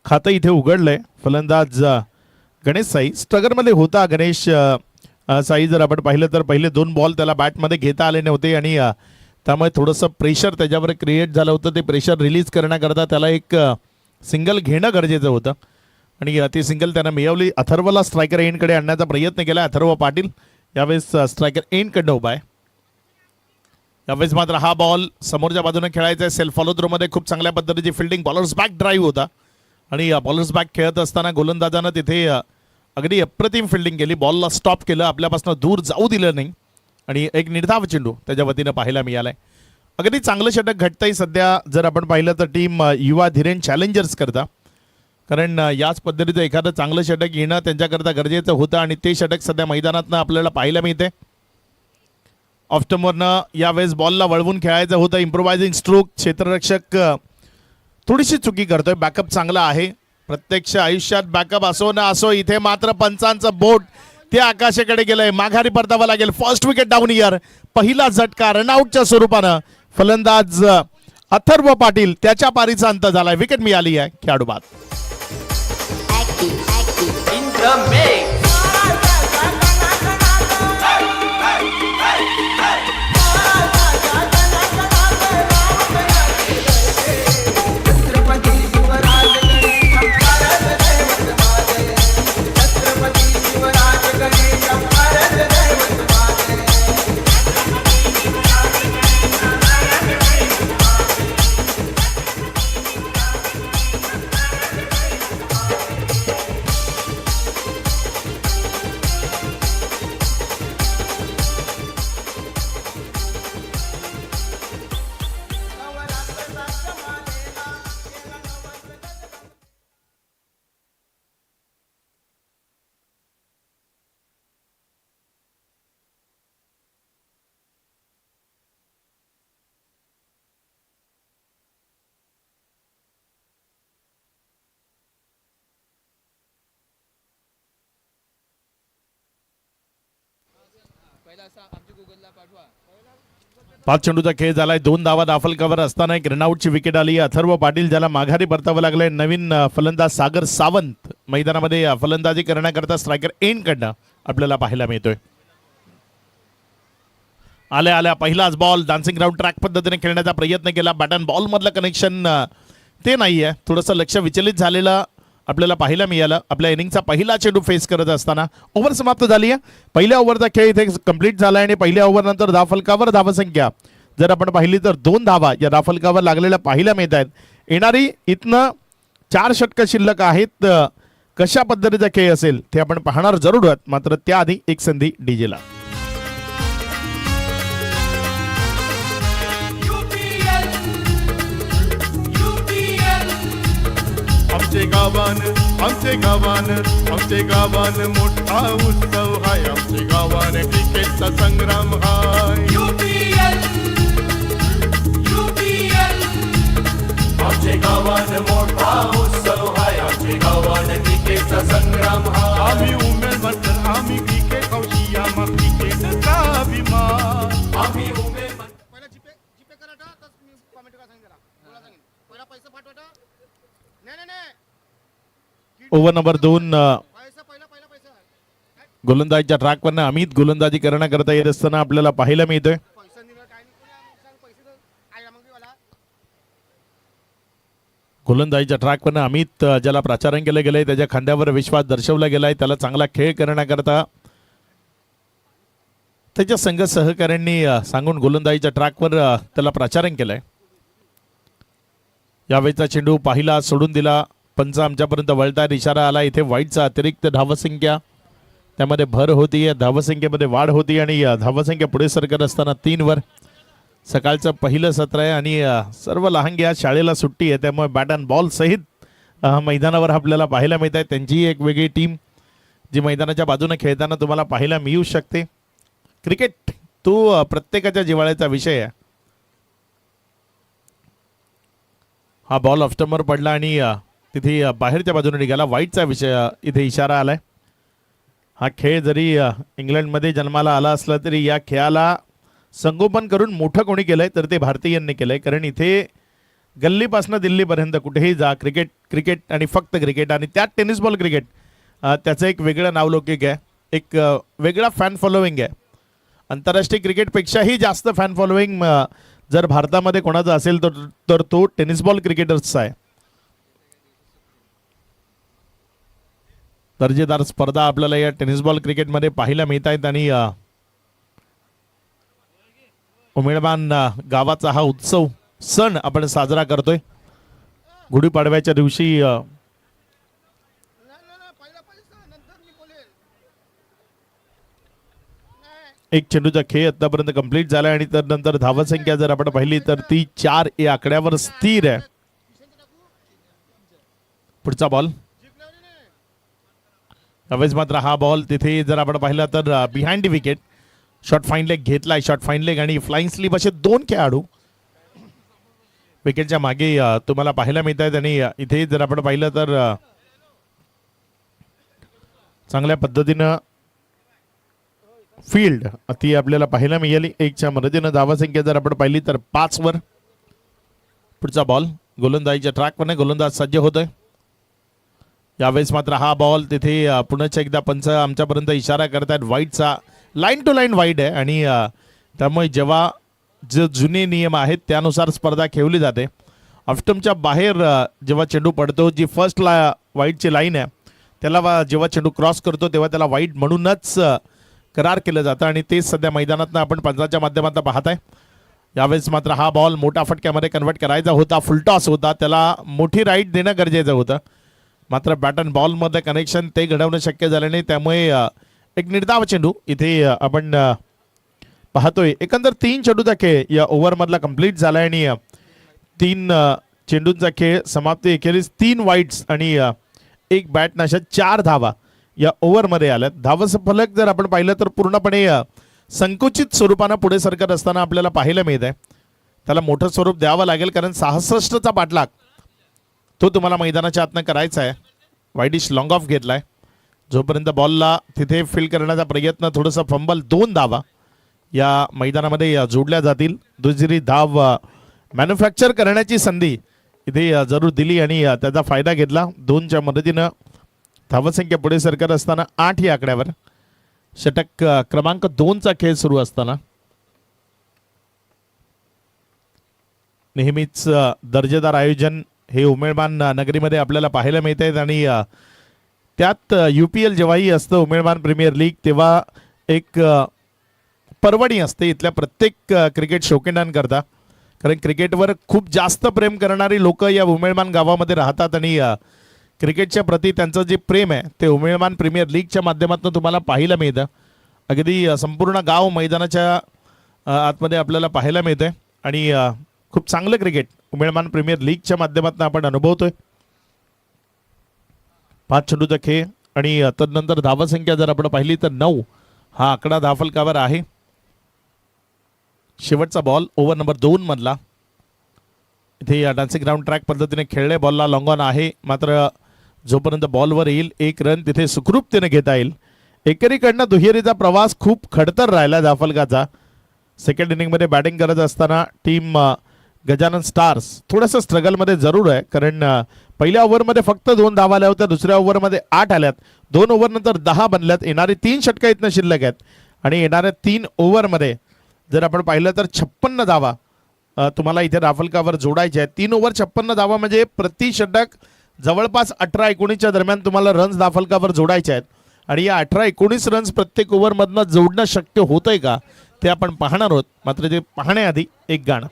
खातं इथे उघडलंय. फलंदाज गणेश साई स्ट्रगलमध्ये होता. गणेश साई जर आपण पाहिलं तर पहिले 2 बॉल त्याला बॅटमध्ये घेता आले नव्हते आणि त्यामुळे थोडंसं प्रेशर त्याच्यावर क्रिएट झालं होतं. ते प्रेशर रिलीज करण्याकरता त्याला एक सिंगल घेणं गरजेचं होतं आणि ती सिंगल त्यानं मिळवली. अथर्वला स्ट्रायकर एंडकडे आणण्याचा प्रयत्न केला. अथर्व पाटील यावेळेस स्ट्रायकर एंडकडनं उभा आहे. यावेळेस मात्र हा बॉल समोरच्या बाजूने खेळायचा आहे. सेल्फ फॉलो थ्रोमध्ये खूप चांगल्या पद्धतीची फिल्डिंग, बॉलर्स बॅक ड्राईव्ह होता आणि बॉलर्स बॅक खेळत असताना गोलंदाजानं तिथे अगदी अप्रतिम फिल्डिंग केली. बॉलला स्टॉप केलं, आपल्यापासून दूर जाऊ दिलं नाही आणि एक निर्धाव चेंडू त्याच्या वतीनं पाहायला मिळालाय. अगदी चांगलं षटक घडतंय सध्या जर आपण पाहिलं तर टीम युवा धीरेन चॅलेंजर्स करता. कारण याच पद्धतीचं एखादं चांगलं षटक येणं त्यांच्याकरता गरजेचं होतं आणि ते षटक सध्या मैदानातनं आपल्याला पाहायला मिळते. ऑफस्टम्पवरनं यावेळेस बॉलला वळवून खेळायचं होतं. इम्प्रोवायझिंग स्ट्रोक, क्षेत्ररक्षक थोडीशी चुकी करतोय. बॅकअप चांगला आहे. प्रत्यक्ष आयुष्यात बॅकअप असो ना असो, इथे मात्र पंचांचं बोट त्या आकाशाकडे गेलंय. माघारी परतावं लागेल. First wicket down year. पहिला झटका रनआउटच्या स्वरूपानं फलंदाज अथर्व पाटील त्याच्या पारीचा अंत झालाय. विकेट मिळाली आहे खेळाडू बाद. In the mix. पाच चेंडूचा खेळ झालाय. 2 धावा दाफलकावर असताना एक रनआउटची विकेट आली. अथर्व पाटील ज्याला माघारी परतावं लागलंय. नवीन फलंदाज सागर सावंत मैदानामध्ये फलंदाजी करण्याकरता स्ट्रायकर एंड कडनं आपल्याला पाहायला मिळतोय. आल्या आल्या पहिलाच बॉल डान्सिंग ग्राउंड ट्रॅक पद्धतीने खेळण्याचा प्रयत्न केला. बॅट अँड बॉल मधलं कनेक्शन ते नाहीये. थोडंसं लक्ष विचलित झालेलं आपल्याला पाहायला मिळालं. आपल्या इनिंगचा पहिला चेंडू फेस करत असताना ओव्हर समाप्त झाली आहे. पहिल्या ओव्हरचा खेळ इथे कंप्लीट झाला आणि पहिल्या ओव्हरनंतर धाफलकावर धावसंख्या जर आपण पाहिली तर 2 धावा या धाफलकावर लागलेल्या पाहायला मिळत आहेत. येणारी इथनं 4 षटकं शिल्लक आहेत. कशा पद्धतीचा खेळ असेल ते आपण पाहणार जरूर आहोत. मात्र त्याआधी एक संधी डीजेला. आमचे गावान मोठा उत्सव हाय. आमचे गावान क्रिकेटचा संग्राम हाय. गावान मोठा उत्सव हाय आमचे गावान क्रिकेटचा संग्राम हाय आम्ही उमेदवार आम्ही क्रिकेट हौशी आम्हा क्रिकेटचा अभिमान आम्ही उमेद ओव्हर नंबर 2 गोलंदाजीच्या ट्रॅकवरनं अमित गोलंदाजी करण्याकरता येत असताना आपल्याला पाहायला मिळतोय. गोलंदाजीच्या ट्रॅकवरनं अमित ज्याला प्राचारण केलं गेलंय त्याच्या खांद्यावर विश्वास दर्शवला गेलाय. त्याला चांगला खेळ करण्याकरता त्याच्या संघ सहकाऱ्यांनी सांगून गोलंदाजीच्या ट्रॅकवर त्याला प्राचारण केलंय. यावेळीचा चेंडू पाहिला, सोडून दिला. पंच आमच्यापर्यंत वळतायत, इशारा आला. इथे वाईटचा अतिरिक्त धावसंख्या त्यामध्ये भर होती, धावसंख्येमध्ये वाढ होती आणि धावसंख्या पुढे सरकत असताना 3 वर. सकाळचं पहिलं सत्र आहे आणि सर्व लहानगी आज शाळेला सुट्टी आहे, त्यामुळे बॅट अँड बॉल सहित मैदानावर आपल्याला पाहायला मिळत आहे. त्यांची एक वेगळी टीम जी मैदानाच्या बाजूने खेळताना तुम्हाला पाहायला मिळू शकते. क्रिकेट तो प्रत्येकाच्या जिव्हाळ्याचा विषय आहे. हा बॉल ऑफस्टंपवर पडला आणि तिथे बाहेरच्या बाजूने निघाला. वाईटचा विषय इथे इशारा आलाय. हा खेळ जरी इंग्लंडमध्ये जन्माला आला असला तरी या खेळाला संगोपन करून मोठं कोणी केलंय तर ते भारतीयांनी केलंय. कारण इथे गल्लीपासून दिल्लीपर्यंत कुठेही जा क्रिकेट क्रिकेट आणि फक्त क्रिकेट, आणि त्यात टेनिस बॉल क्रिकेट. त्याचं एक वेगळं नावलौकिक आहे, एक वेगळा फॅन फॉलोविंग आहे. आंतरराष्ट्रीय क्रिकेटपेक्षाही जास्त फॅन फॉलोविंग जर भारतामध्ये कोणाचा असेल तर तो टेनिस बॉल क्रिकेटर्सचा आहे. दर्जेदार स्पर्धा आपल्याला या टेनिस बॉल क्रिकेटमध्ये पाहायला मिळत आहेत आणि उमेदवान गावाचा हा उत्सव सण आपण साजरा करतोय. गुढीपाडव्याच्या दिवशी एक चेंडूचा खेळ आतापर्यंत कंप्लीट झाला आणि त्यानंतर धावसंख्या जर आपण पाहिली तर ती 4 या आकड्यावर स्थिर आहे. पुढचा बॉल, त्यावेळेस मात्र हा बॉल तिथे जर आपण पाहिला तर behind the wicket. Short fine leg घेतलाय, शॉर्ट फाईन लेग आणि फ्लाइंग स्लीप असे 2 खेळाडू विकेटच्या मागे तुम्हाला पाहायला मिळत आहेत. आणि इथे जर आपण पाहिलं तर चांगल्या पद्धतीनं फील्ड ती आपल्याला पाहायला मिळाली. 1च्या मदतीनं धावसंख्या जर आपण पाहिली तर 5 वर. पुढचा बॉल गोलंदाजीच्या ट्रॅकवर गोलंदाज सज्ज होतोय. यावेळेस मात्र हा बॉल तिथे पुन्हा एकदा पंच आमच्यापर्यंत इशारा करतायत वाईटचा. लाईन टू लाईन वाईट आहे आणि त्यामुळे जेव्हा जे जुने नियम आहेत त्यानुसार स्पर्धा खेळली जाते. ऑफस्टंपच्या बाहेर जेव्हा चेंडू पडतो, जी फर्स्ट वाईटची लाईन आहे त्याला जेव्हा चेंडू क्रॉस करतो तेव्हा त्याला वाईट म्हणूनच करार केलं जातं आणि तेच सध्या मैदानातनं आपण पंचाच्या माध्यमातून पाहत आहे. यावेळेस मात्र हा बॉल मोठा फटक्यामध्ये कन्वर्ट करायचा होता, फुलटॉस होता, त्याला मोठी राईट देणं गरजेचं होतं. मात्र बॅट अँड बॉलमध्ये कनेक्शन ते घडवणं शक्य झालं नाही, त्यामुळे एक निर्धाव चेंडू इथे आपण पाहतोय. एकंदर 3 चेंडूचा खेळ या ओव्हरमधला कंप्लीट झाला आणि 3 चेंडूंचा खेळ समाप्ती अखेरीस 3 वाईट्स आणि 1 बॅट नाशा 4 धावा या ओव्हरमध्ये आल्यात. धावस फलक जर आपण पाहिलं तर पूर्णपणे संकुचित स्वरूपानं पुढे सरकत असताना आपल्याला पाहायला मिळत आहे. त्याला मोठं स्वरूप द्यावं लागेल कारण 66चा पाठलाग तो तुम्हाला मैदानाच्या आतनं करायचा आहे. वाईडिश लॉंग ऑफ घेतलाय. जोपर्यंत बॉलला तिथे फील्ड करण्याचा प्रयत्न, थोडंसं फंबल, 2 धावा या मैदानामध्ये जोडल्या जातील. दुसरी धाव मॅन्युफॅक्चर करण्याची संधी इथे जरूर दिली आणि त्याचा फायदा घेतला. 2च्या मदतीनं धावसंख्या पुढे सरकत असताना 8 या आकड्यावर. षटक क्रमांक 2चा खेळ सुरू असताना नेहमीच दर्जेदार आयोजन हे उमेदवान नगरीमध्ये आपल्याला पाहायला मिळत आहेत आणि त्यात UPL जेव्हाही असतं उमेदवान प्रीमियर लीग तेव्हा एक पर्वणी असते इथल्या प्रत्येक क्रिकेट शौकीनांकरता. कारण क्रिकेटवर खूप जास्त प्रेम करणारी लोक या उमेदवान गावामध्ये राहतात आणि क्रिकेटच्या प्रती त्यांचं जे प्रेम आहे ते उमेदवान प्रीमियर लीगच्या माध्यमातून तुम्हाला पाहायला मिळतं. अगदी संपूर्ण गाव मैदानाच्या आतमध्ये आपल्याला पाहायला मिळतंय आणि खूप चांगलं क्रिकेट उमेदवान प्रीमियर लीगच्या माध्यमातून आपण अनुभवतोय. 5 चेंडूचा खेळ आणि तदनंतर धावसंख्या जर आपण पाहिली तर 9 हा आकडा धावफलकावर आहे. शेवटचा बॉल ओव्हर नंबर 2 मधला. इथे डान्सिंग ग्राउंड ट्रॅक पद्धतीने खेळले, बॉलला लॉंग ऑन आहे, मात्र जोपर्यंत बॉलवर येईल 1 रन तिथे सुखरूपतेने घेता येईल. एकेरीकडनं दुहेरीचा प्रवास खूप खडतर राहिला जाफलकाचा. सेकंड इनिंगमध्ये बॅटिंग करत असताना टीम गजानन स्टार्स थोडंसं स्ट्रगलमध्ये जरूर आहे, कारण पहिल्या ओव्हरमध्ये फक्त 2 धावा आल्या होत्या, दुसऱ्या ओव्हरमध्ये 8 आल्यात, 2 ओव्हरनंतर 10 बनल्यात. येणारी 3 षटकं इथनं शिल्लक आहेत आणि येणाऱ्या 3 ओव्हरमध्ये जर आपण पाहिलं तर 56 धावा तुम्हाला इथे राफलकावर जोडायचे आहेत. 3 ओव्हर 56 धावा म्हणजे प्रति षटक जवळपास 18-19च्या दरम्यान तुम्हाला रन्स दाफलकावर जोडायचे आहेत आणि या 18-19 रन्स प्रत्येक ओव्हरमधनं जोडणं शक्य होतंय का ते आपण पाहणार आहोत. मात्र ते पाहण्याआधी एक गाणं.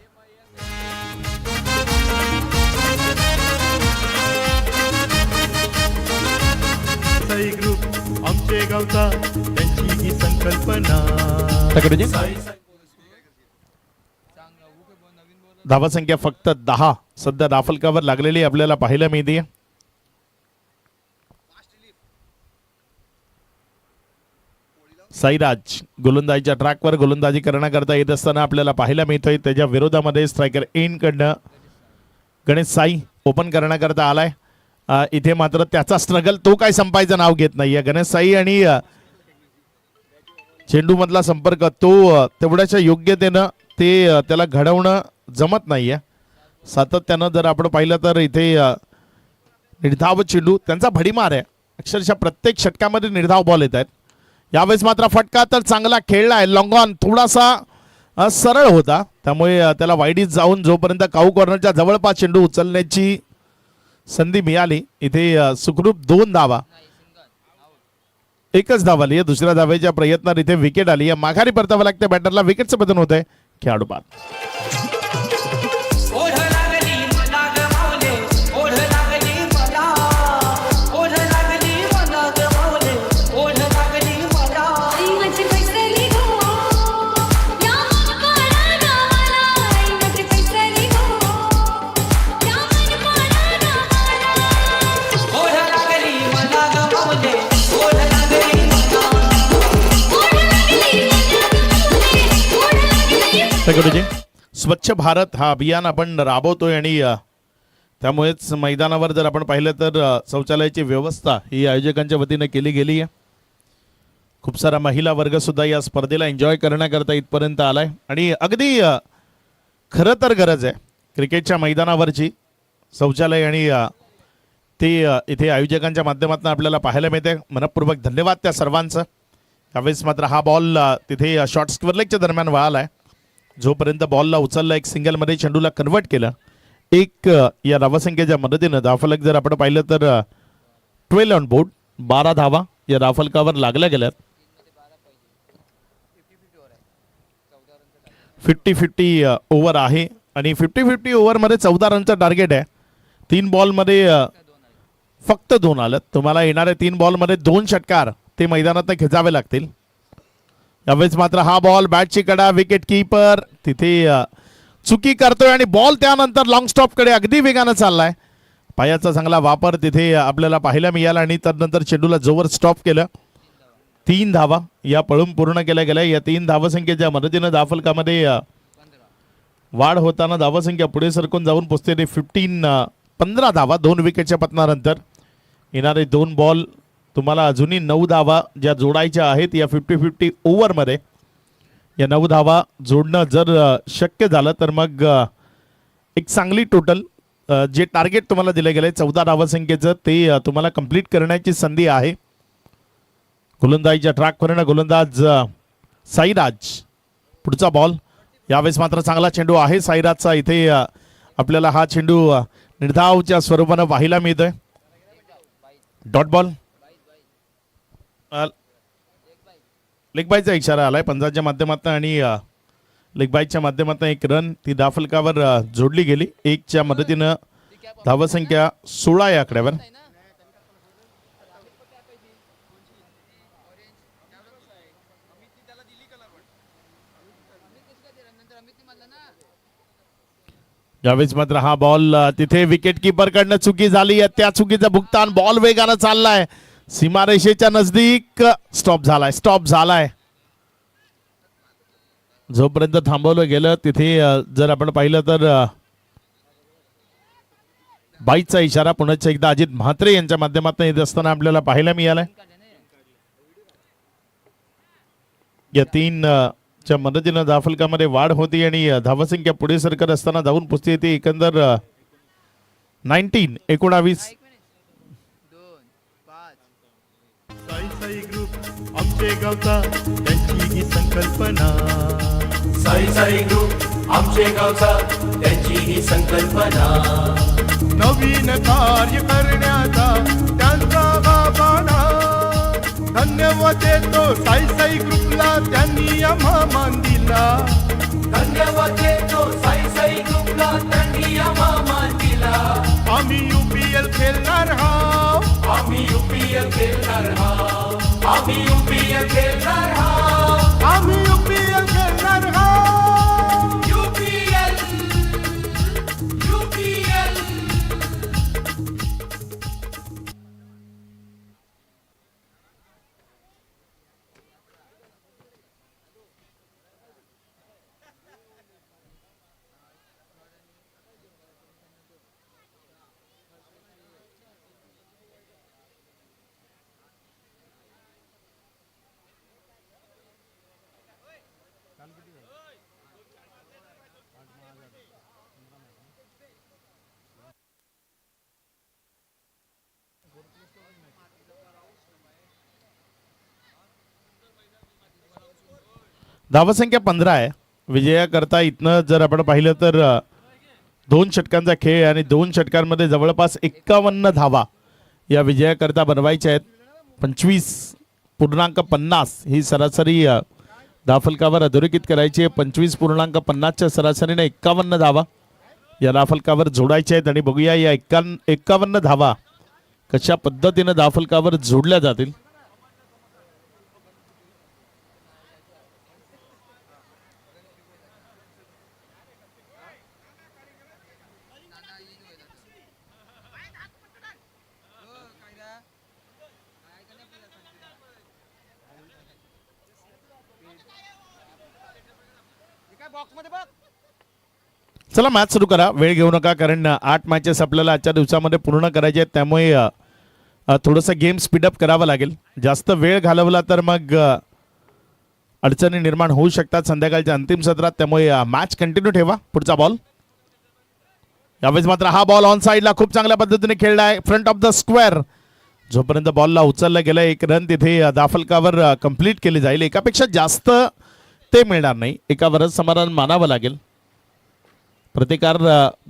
साई ग्रुप आमचे गावचा त्यांची ही संकल्पना. धावा संख्या फक्त 10 सध्या दाफलकावर लागलेली आपल्याला पाहायला मिळते. साईराज गोलंदाजीच्या ट्रॅकवर गोलंदाजी करण्याकरता येत असताना आपल्याला पाहायला मिळतोय. त्याच्या विरोधामध्ये स्ट्रायकर एन कडनं गणेश साई ओपन करण्याकरता आलाय. इथे मात्र त्याचा स्ट्रगल तो काय संपायचं नाव घेत नाहीये. गणेश साई आणि चेंडू मधला संपर्क तो तेवढ्याच्या योग्यतेनं ते त्याला घडवणं जमत नाहीये. सातत्यानं जर आपण पाहिलं तर इथे निर्धाव चेंडू त्यांचा भडीमार आहे. अक्षरशः प्रत्येक षटकामध्ये निर्धाव बॉल येत आहेत. यावेळेस मात्र फटका तर चांगला खेळला आहे. लॉंग ऑन थोडासा सरळ होता, त्यामुळे त्याला वाईडीत जाऊन जोपर्यंत काऊ कॉर्नरच्या जवळपास चेंडू उचलण्याची संधी मिळाली. इथे सुखरूप 2 धावा, एकच धाव आली. दुसऱ्या धावेच्या प्रयत्नात इथे विकेट आली. माघारी परतावं लागते बॅटरला. विकेटचं पतन होत आहे. खेळाडू बाद. स्वच्छ भारत हा अभियान आपण राबवतोय आणि त्यामुळेच मैदानावर जर आपण पाहिलं तर शौचालयाची व्यवस्था ही आयोजकांच्या वतीने केली गेली आहे. खूप सारा महिला वर्ग सुद्धा या स्पर्धेला एन्जॉय करण्याकरता इथपर्यंत आलाय आणि अगदी खरं तर गरज आहे क्रिकेटच्या मैदानावरची शौचालय आणि ते इथे आयोजकांच्या माध्यमातून आपल्याला पाहायला मिळते. मनपूर्वक धन्यवाद त्या सर्वांचं. यावेळेस मात्र हा बॉल तिथे शॉर्ट स्क्वेअर लेगच्या दरम्यान वळाला आहे. जोपर्यंत बॉलला उचलला एक सिंगलमध्ये चेंडूला कन्वर्ट केलं. एक या धावसंख्येच्या मदतीनं धावफलक जर आपण पाहिलं तर 12 ऑन बोर्ड, 12 धावा या धावफलकावर लागल्या गेल्यात. 50-50 ओव्हर आहे आणि 50-50 ओव्हरमध्ये 14 रनचं टार्गेट आहे. 3 बॉलमध्ये फक्त 2 आलं. तुम्हाला येणाऱ्या 3 बॉलमध्ये 2 षटकार ते मैदानात खेचावे लागतील. यावेळेस मात्र हा बॉल बॅटची कडा, विकेट कीपर तिथे चुकी करतोय आणि बॉल त्यानंतर लॉंग स्टॉपकडे अगदी वेगानं चाललाय. पायाचा चांगला वापर तिथे आपल्याला पाहायला मिळाला आणि त्यानंतर चेंडूला जोवर स्टॉप केलं. 3 धावा या पळून पूर्ण केल्या गेल्या. या 3 धावसंख्येच्या मदतीनं धावफलकामध्ये वाढ होताना धावसंख्या पुढे सरकून जाऊन पोचते 15 धावा 2 विकेटच्या पतनानंतर. येणारे 2 बॉल तुम्हाला अजूनही 9 धावा ज्या जोडायच्या आहेत या 50-50 ओव्हरमध्ये. या 9 धावा जोडणं जर शक्य झालं तर मग एक चांगली टोटल जे टार्गेट तुम्हाला दिलं गेलं 14 धावसंख्येचं ते तुम्हाला कंप्लीट करण्याची संधी आहे. गोलंदाजीच्या ट्रॅकवरनं गोलंदाज साईराज. पुढचा बॉल यावेळेस मात्र चांगला चेंडू आहे साईराजचा. इथे आपल्याला हा चेंडू निर्धावच्या स्वरूपानं पाहायला मिळतोय. Dot ball. लेग बायचा इशारा आलाय पंजाच्या माध्यमातून आणि लेग बायच्या माध्यमातून एक रन ती दाफलकावर जोडली गेली. 1च्या मदतीनं धावसंख्या 16 या आकड्यावर. यावेळेस मात्र हा बॉल तिथे विकेट कीपर कडनं चुकी झाली आहे. त्या चुकीचं भुगतान. बॉल वेगानं चाललाय सीमारेषेच्या नजदीक. स्टॉप झालाय. जोपर्यंत थांबवलं गेलं तिथे जर आपण पाहिलं तर बाईचा इशारा पुन्हा एकदा अजित म्हात्रे यांच्या माध्यमातून येत असताना आपल्याला पाहायला मिळालाय. या 3 च्या मदतीनं धावफलकामध्ये वाढ होती आणि धावसंख्या पुढे सरकत असताना धावून पुसती येते एकंदर 19 साई साई ग्रुप आमचे गावचा त्यांची ही संकल्पना. साई साई ग्रुप आमचे गावचा त्यांची ही संकल्पना. नवीन कार्य करण्याचा त्यांचा बाबाना. धन्यवाद देतो साई साई ग्रुपला त्यांनी आम्हा मान दिला. धन्यवाद देतो साई साई ग्रुपला त्यांनी आम्हा मान दिला. आम्ही UPL खेळणार आहोत. आम्ही UPL खेळणार आहोत. आम्ही UPL खेळणार आहोत. आम्ही UPL खेळणार आहोत. UPL UPL धावसंख्या 15 आहे. विजयाकरता इथनं जर आपण पाहिलं तर 2 षटकांचा खेळ आणि 2 षटकांमध्ये जवळपास 51 धावा या विजयाकरता बनवायच्या आहेत. 25.50 ही सरासरी धावफलकावर अधोरेखित करायची आहे. 25.50च्या सरासरीने 51 धावा या धावफलकावर जोडायच्या आहेत आणि बघूया या 51 धावा कशा पद्धतीनं धावफलकावर जोडल्या जातील. चला मॅच सुरू करा. वेळ घेऊ नका कारण 8 मॅचेस आपल्याला आजच्या दिवसामध्ये पूर्ण करायचे आहेत. त्यामुळे थोडंसं गेम स्पीडअप करावं लागेल. जास्त वेळ घालवला तर मग अडचणी निर्माण होऊ शकतात संध्याकाळच्या अंतिम सत्रात. त्यामुळे मॅच कंटिन्यू ठेवा. पुढचा बॉल यावेळेस मात्र हा बॉल ऑन साईडला खूप चांगल्या पद्धतीने खेळला आहे. फ्रंट ऑफ द स्क्वेअर जोपर्यंत बॉलला उचलला गेला 1 रन तिथे धावफलकावर कंप्लीट केली जाईल. एकापेक्षा जास्त ते मिळणार नाही. एकावरच समाधान मानावं लागेल. प्रतिकार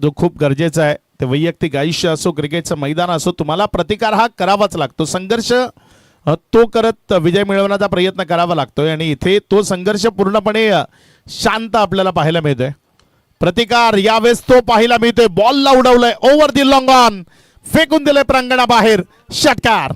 जो खूप गरजेचा आहे ते वैयक्तिक आयुष्य असो क्रिकेटचं मैदान असो तुम्हाला प्रतिकार हा करावाच लागतो. संघर्ष तो करत विजय मिळवण्याचा प्रयत्न करावा लागतोय आणि इथे तो संघर्ष पूर्णपणे शांत आपल्याला पाहायला मिळतोय. प्रतिकार यावेळेस तो पाहायला मिळतोय. बॉलला उडवलंय ओव्हर दी लॉंग ऑन फेकून दिलंय प्रांगणाबाहेर. षटकार.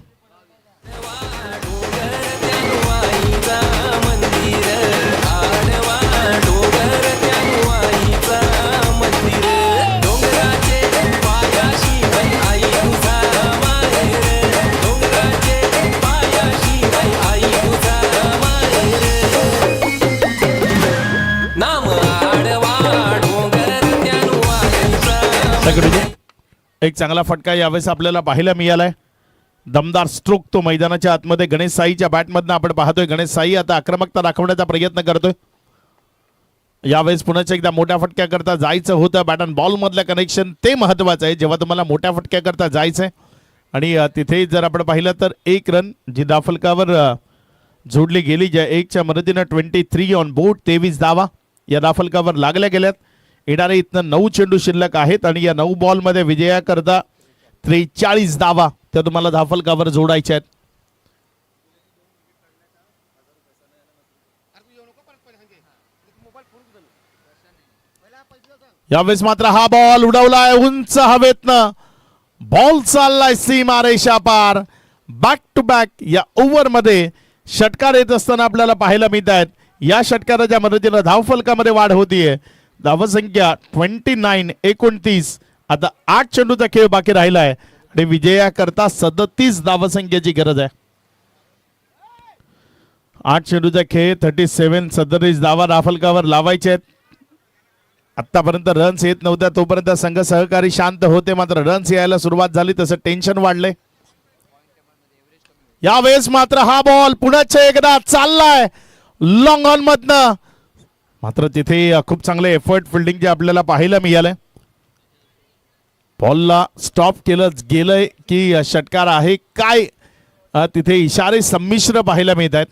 एक चांगला फटका यावेळेस आपल्याला पाहायला मिळालाय. दमदार स्ट्रोक तो मैदानाच्या आतमध्ये गणेश साईच्या बॅटमधनं आपण पाहतोय. गणेश साई आता आक्रमकता दाखवण्याचा प्रयत्न करतोय. यावेळेस पुन्हा एकदा मोठ्या फटक्याकरता जायचं होतं. बॅट अँड बॉल मधलं कनेक्शन ते महत्वाचं आहे जेव्हा तुम्हाला मोठ्या फटक्याकरता जायचंय. आणि तिथे जर आपण पाहिलं तर 1 रन जी धावफलकावर जोडली गेली ज्या 1च्या मदतीनं 23 ऑन बोर्ड 23 धावा या धावफलकावर लागल्या गेल्यात. येणारे इथनं 9 चेंडू शिल्लक आहेत आणि या 9 बॉलमध्ये विजयाकरता 43 धावा त्या तुम्हाला धावफलकावर जोडायच्या आहेत. यावेळेस मात्र हा बॉल उडवलाय उंच हवेतनं. बॉल चाललाय सीमारेषा पार. बॅक टू बॅक या ओव्हरमध्ये षटकार येत असताना आपल्याला पाहायला मिळत आहेत. या षटकाराच्या मदतीनं धावफलकामध्ये वाढ होतीये. धावसंख्या 29-29. आता 8 चेंडूचा खेळ बाकी राहिला आहे आणि विजयाकरता 37 धावसंख्येची गरज आहे. 8 चेंडूचा खेळ 37 धावा धावफलकावर लावायचे आहेत. आतापर्यंत रन्स येत नव्हत्या तोपर्यंत संघ सहकारी शांत होते, मात्र रन्स यायला सुरुवात झाली तसं टेन्शन वाढले. यावेळेस मात्र हा बॉल पुन्हा एकदा चाललाय लॉंग ऑन मधनं, मात्र तिथे खूप चांगले एफर्ट फिल्डिंग जे आपल्याला पाहायला मिळालंय. बॉलला स्टॉप केलं गेलंय की षटकार आहे काय, तिथे इशारे संमिश्र पाहायला मिळत आहेत.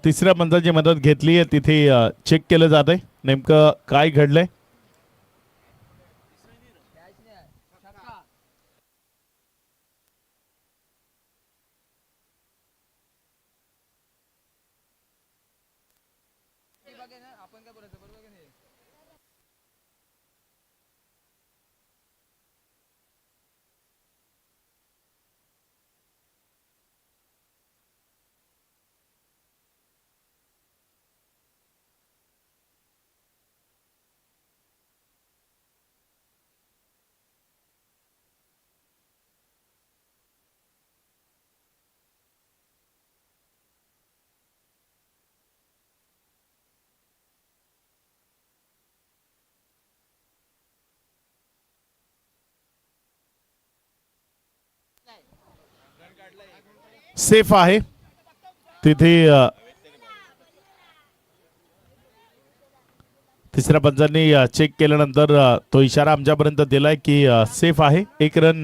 तिसऱ्या पंचाची मदत घेतली आहे, तिथे चेक केलं जात आहे नेमकं काय घडलंय. सेफ आहे तिथे तिसऱ्या पंचांनी चेक केल्यानंतर तो इशारा आमच्यापर्यंत दिलाय की सेफ आहे. एक रन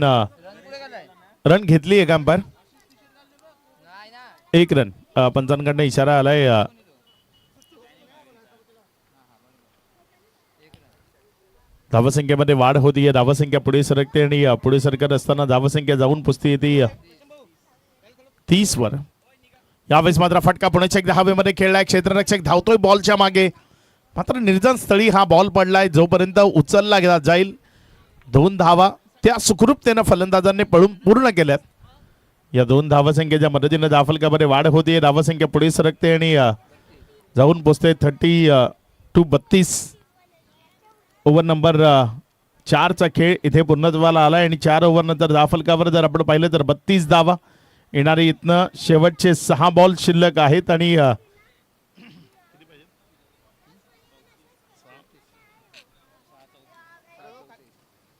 घेतली आहे अंपायर, एक रन पंचांकडनं इशारा आलाय. धावसंख्येमध्ये वाढ होतीये, धावसंख्या पुढे सरकते आणि पुढे सरकत असताना धावसंख्या जाऊन पुसते येते 30 वर. यावेळेस मात्र फटका पुण्याच्या एकदा हवेमध्ये खेळलाय, क्षेत्ररक्षक धावतोय बॉलच्या मागे, मात्र निर्जन स्थळी हा बॉल पडलाय. जोपर्यंत उचलला गेला जाईल 2 धावा त्या सुखरूपतेनं फलंदाजांनी पळून पूर्ण केल्यात. या 2 धावसंख्येच्या मदतीने धावफलकामध्ये वाढ होते, धावसंख्या पुढे सरकते आणि जाऊन पोचते 32. ओव्हर नंबर 4चा खेळ इथे पूर्णत्वाला आलाय आणि 4 ओव्हर नंतर धावफलकावर जर आपण पाहिलं तर 32 धावा येणारे. इथनं शेवटचे 6 बॉल शिल्लक आहेत आणि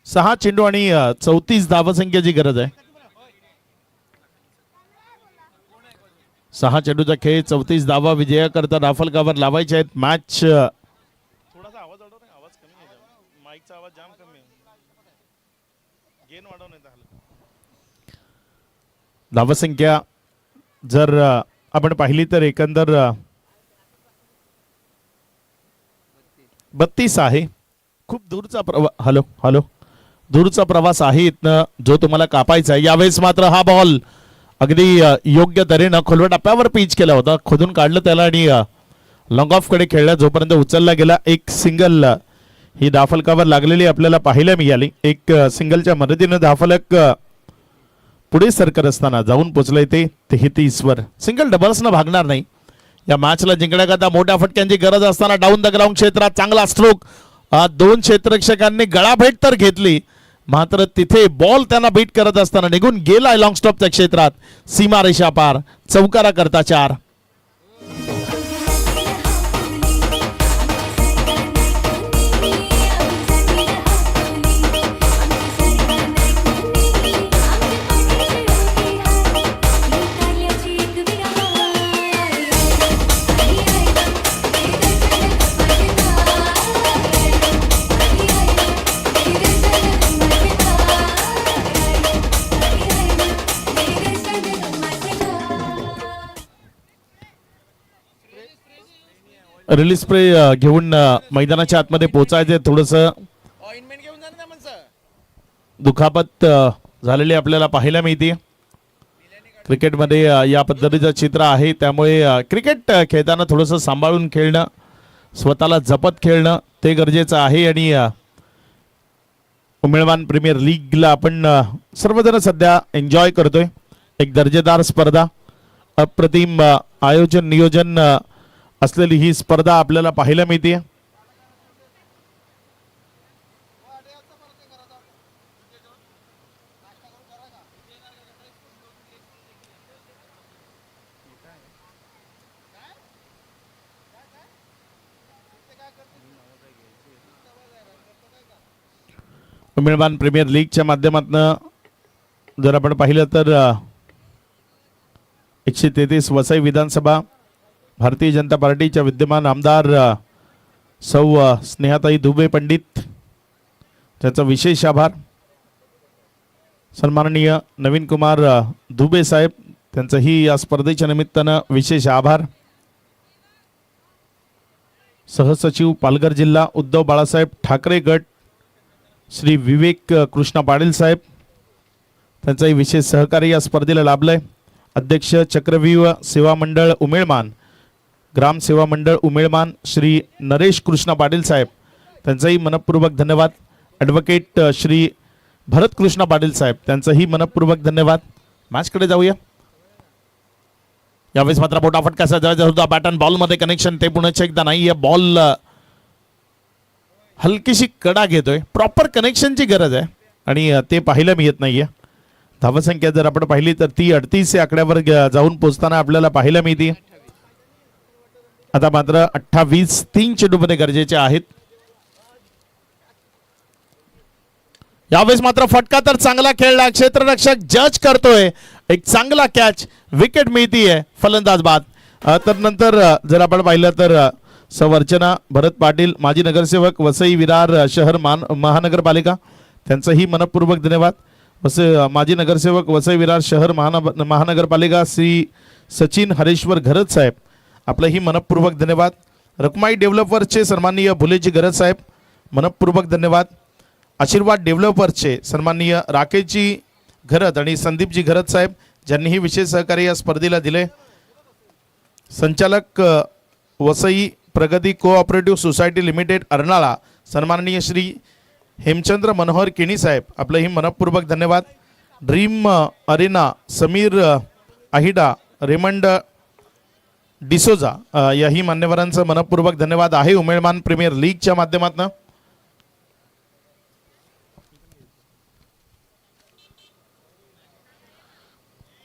6 चेंडू आणि 34 धावसंख्येची गरज आहे. 6 चेंडूचा खेळ 34 धावा विजयाकरता धावफलकावर लावायचे आहेत. मॅच धावसंख्या जर आपण पाहिली तर एकंदर 32 आहे. खूप दूरचा दूरचा प्रवास आहे इथनं जो तुम्हाला कापायचा आहे. यावेळेस मात्र हा बॉल अगदी योग्य तऱ्हेनं खोलवर टप्प्यावर पिच केला होता, खोदून काढलं त्याला आणि लॉंग ऑफ कडे खेळला. जोपर्यंत उचलला गेला एक सिंगल ही धावफलकावर लागलेली आपल्याला पाहायला मिळाली. एक सिंगलच्या मदतीनं धावफलक पुढे सरकत असताना जाऊन पोचलंय ते 33 वर. सिंगल डबल्सनं भागणार नाही. या मॅचला जिंकण्याकरता मोठ्या फटक्यांची गरज असताना डाऊन द ग्राउंड क्षेत्रात चांगला स्ट्रोक 2 क्षेत्ररक्षकांनी गळाभेट तर घेतली, मात्र तिथे बॉल त्यांना बीट करत असताना निघून गेलाय लॉंग स्टॉपच्या क्षेत्रात. सीमारेषा पार, चौकारा करता 4. रिलीज स्प्रे घेऊन मैदानाच्या आतमध्ये पोहोचायचे. थोडंसं दुखापत झालेली आपल्याला पाहायला मिळते. क्रिकेटमध्ये या पद्धतीचं चित्र आहे, त्यामुळे क्रिकेट खेळताना थोडंसं सांभाळून खेळणं, स्वतःला जपत खेळणं ते गरजेचं आहे. आणि उमेळवान प्रीमियर लीगला आपण सर्वजण सध्या एन्जॉय करतोय. एक दर्जेदार स्पर्धा अप्रतिम आयोजन नियोजन असलेली ही स्पर्धा आपल्याला पाहायला मिळते. उमेदवार प्रीमियर लीगच्या माध्यमातून जर आपण पाहिलं तर 133 वसई विधानसभा भारतीय जनता पार्टीच्या विद्यमान आमदार सौ स्नेहाताई दुबे पंडित त्याचा विशेष आभार. सन्माननीय नवीन कुमार दुबे साहेब त्यांचंही या स्पर्धेच्या निमित्तानं विशेष आभार. सहसचिव पालघर जिल्हा उद्धव बाळासाहेब ठाकरे गट श्री विवेक कृष्णा पाटील साहेब त्यांचाही विशेष सहकार्य या स्पर्धेला लाभलंय. अध्यक्ष चक्रव्यूह सेवा मंडळ उमेळमान ग्राम सेवा मंडळ उमेळमान श्री नरेश कृष्णा पाटील साहेब त्यांचाही मनपूर्वक धन्यवाद. ॲडव्होकेट श्री भरत कृष्णा पाटील साहेब त्यांचाही मनपूर्वक धन्यवाद. मॅचकडे जाऊया. यावेळेस मात्र मोठा फटका सजवायचा होता. बॅटन बॉलमध्ये कनेक्शन ते पुन्हा एकदा नाही आहे. बॉल हलकीशी कडा घेतोय. प्रॉपर कनेक्शनची गरज आहे आणि ते पाहायला मिळत नाहीये. धावसंख्या जर आपण पाहिली तर ती 38 या आकड्यावर जाऊन पोहोचताना आपल्याला पाहायला मिळते. आता मात्र 28 3 चेंडूमध्ये गरजेचे आहेत. यावेळेस मात्र फटका तर चांगला खेळला. क्षेत्ररक्षक जज करतोय. एक चांगला कॅच विकेट मिळतीये फलंदाज बाद. तर नंतर जर आपण पाहिलं तर सवर्चना भरत पाटील माजी नगरसेवक वसई विरार शहर महानगरपालिका त्यांचंही मनपूर्वक धन्यवाद. माजी नगरसेवक वसई विरार शहर महानगरपालिका श्री सचिन हरेश्वर घरत साहेब आपलंही मनपूर्वक धन्यवाद. रकमाई डेव्हलपर्सचे सन्माननीय भुलेजी घरत साहेब मनपूर्वक धन्यवाद. आशीर्वाद डेव्हलपर्सचे सन्माननीय राकेशजी घरत आणि संदीपजी घरत साहेब ज्यांनीही विशेष सहकार्य या स्पर्धेला दिले. संचालक वसई प्रगती कोऑपरेटिव्ह सोसायटी लिमिटेड अर्नाळा सन्माननीय श्री हेमचंद्र मनोहर केणी साहेब आपलंही मनपूर्वक धन्यवाद. ड्रीम अरेना समीर आहिडा रेमंड डिसोजा याही मान्यवरांचं मनपूर्वक धन्यवाद आहे उमेळमान प्रीमियर लीगच्या माध्यमातून.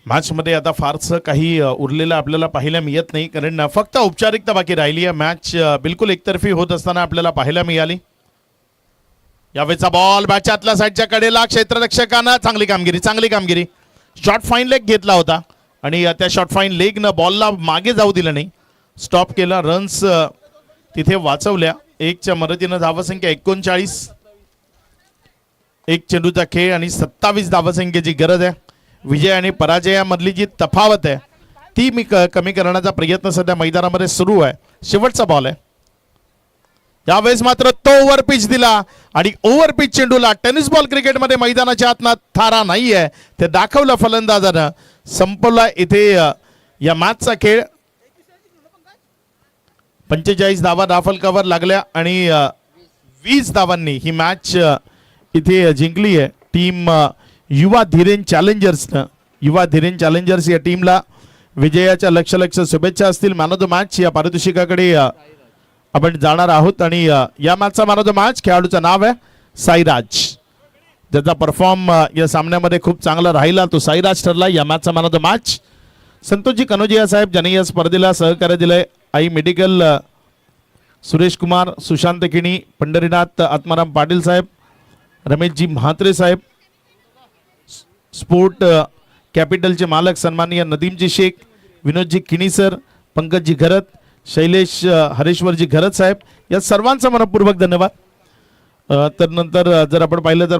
मॅचमध्ये आता फारसं काही उरलेलं आपल्याला पाहायला मिळत नाही कारण फक्त औपचारिकता बाकी राहिली आहे. मॅच बिलकुल एकतर्फी होत असताना आपल्याला पाहायला मिळाली. यावेळेचा बॉल बॅटच्या आतल्या साईडच्या कडेला क्षेत्ररक्षकानं चांगली कामगिरी शॉर्ट फाईन लेग घेतला होता आणि त्या शॉर्ट फाईन लेगनं बॉलला मागे जाऊ दिलं नाही. स्टॉप केला. रन्स तिथे वाचवल्या. 1च्या मदतीनं धावसंख्या 39. 1 चेंडूचा खेळ आणि 27 धावसंख्येची गरज आहे. विजय आणि पराजयामधली जी तफावत आहे ती मी कमी करण्याचा प्रयत्न सध्या मैदानामध्ये सुरू आहे. शेवटचा बॉल आहे. यावेळेस मात्र तो ओव्हर पिच दिला आणि ओव्हर पिच चेंडूला टेनिस बॉल क्रिकेटमध्ये मैदानाच्या आतनं थारा नाही आहे ते दाखवलं फलंदाजानं. संपवला इथे या मॅचचा खेळ. 45 धावा राफलकावर लागल्या आणि 20 धावांनी ही मॅच इथे जिंकली आहे टीम युवा धीरेन चॅलेंजर्स या टीमला विजयाच्या लक्ष शुभेच्छा असतील. मॅन ऑफ द मॅच या पारितोषिकाकडे आपण जाणार आहोत आणि या मॅचचा मॅन ऑफ द मॅच खेळाडूचं नाव आहे साईराज. ज्याचा परफॉर्म या सामन्यामध्ये खूप चांगला राहिला तो साईराज ठरला या मॅचचा man of the match. Santoshji Kanojia साहेब ज्यांनी या स्पर्धेला सहकार्य दिलंय. आई मेडिकल सुरेश कुमार सुशांत किणी पंढरीनाथ आत्माराम पाटील साहेब रमेशजी म्हात्रे साहेब स्पोर्ट कॅपिटलचे मालक सन्माननीय नदीमजी शेख विनोदजी किणी सर पंकजजी घरत शैलेश हरेश्वरजी घरत साहेब या सर्वांचा मनपूर्वक धन्यवाद. तर नंतर जर आपण पाहिलं तर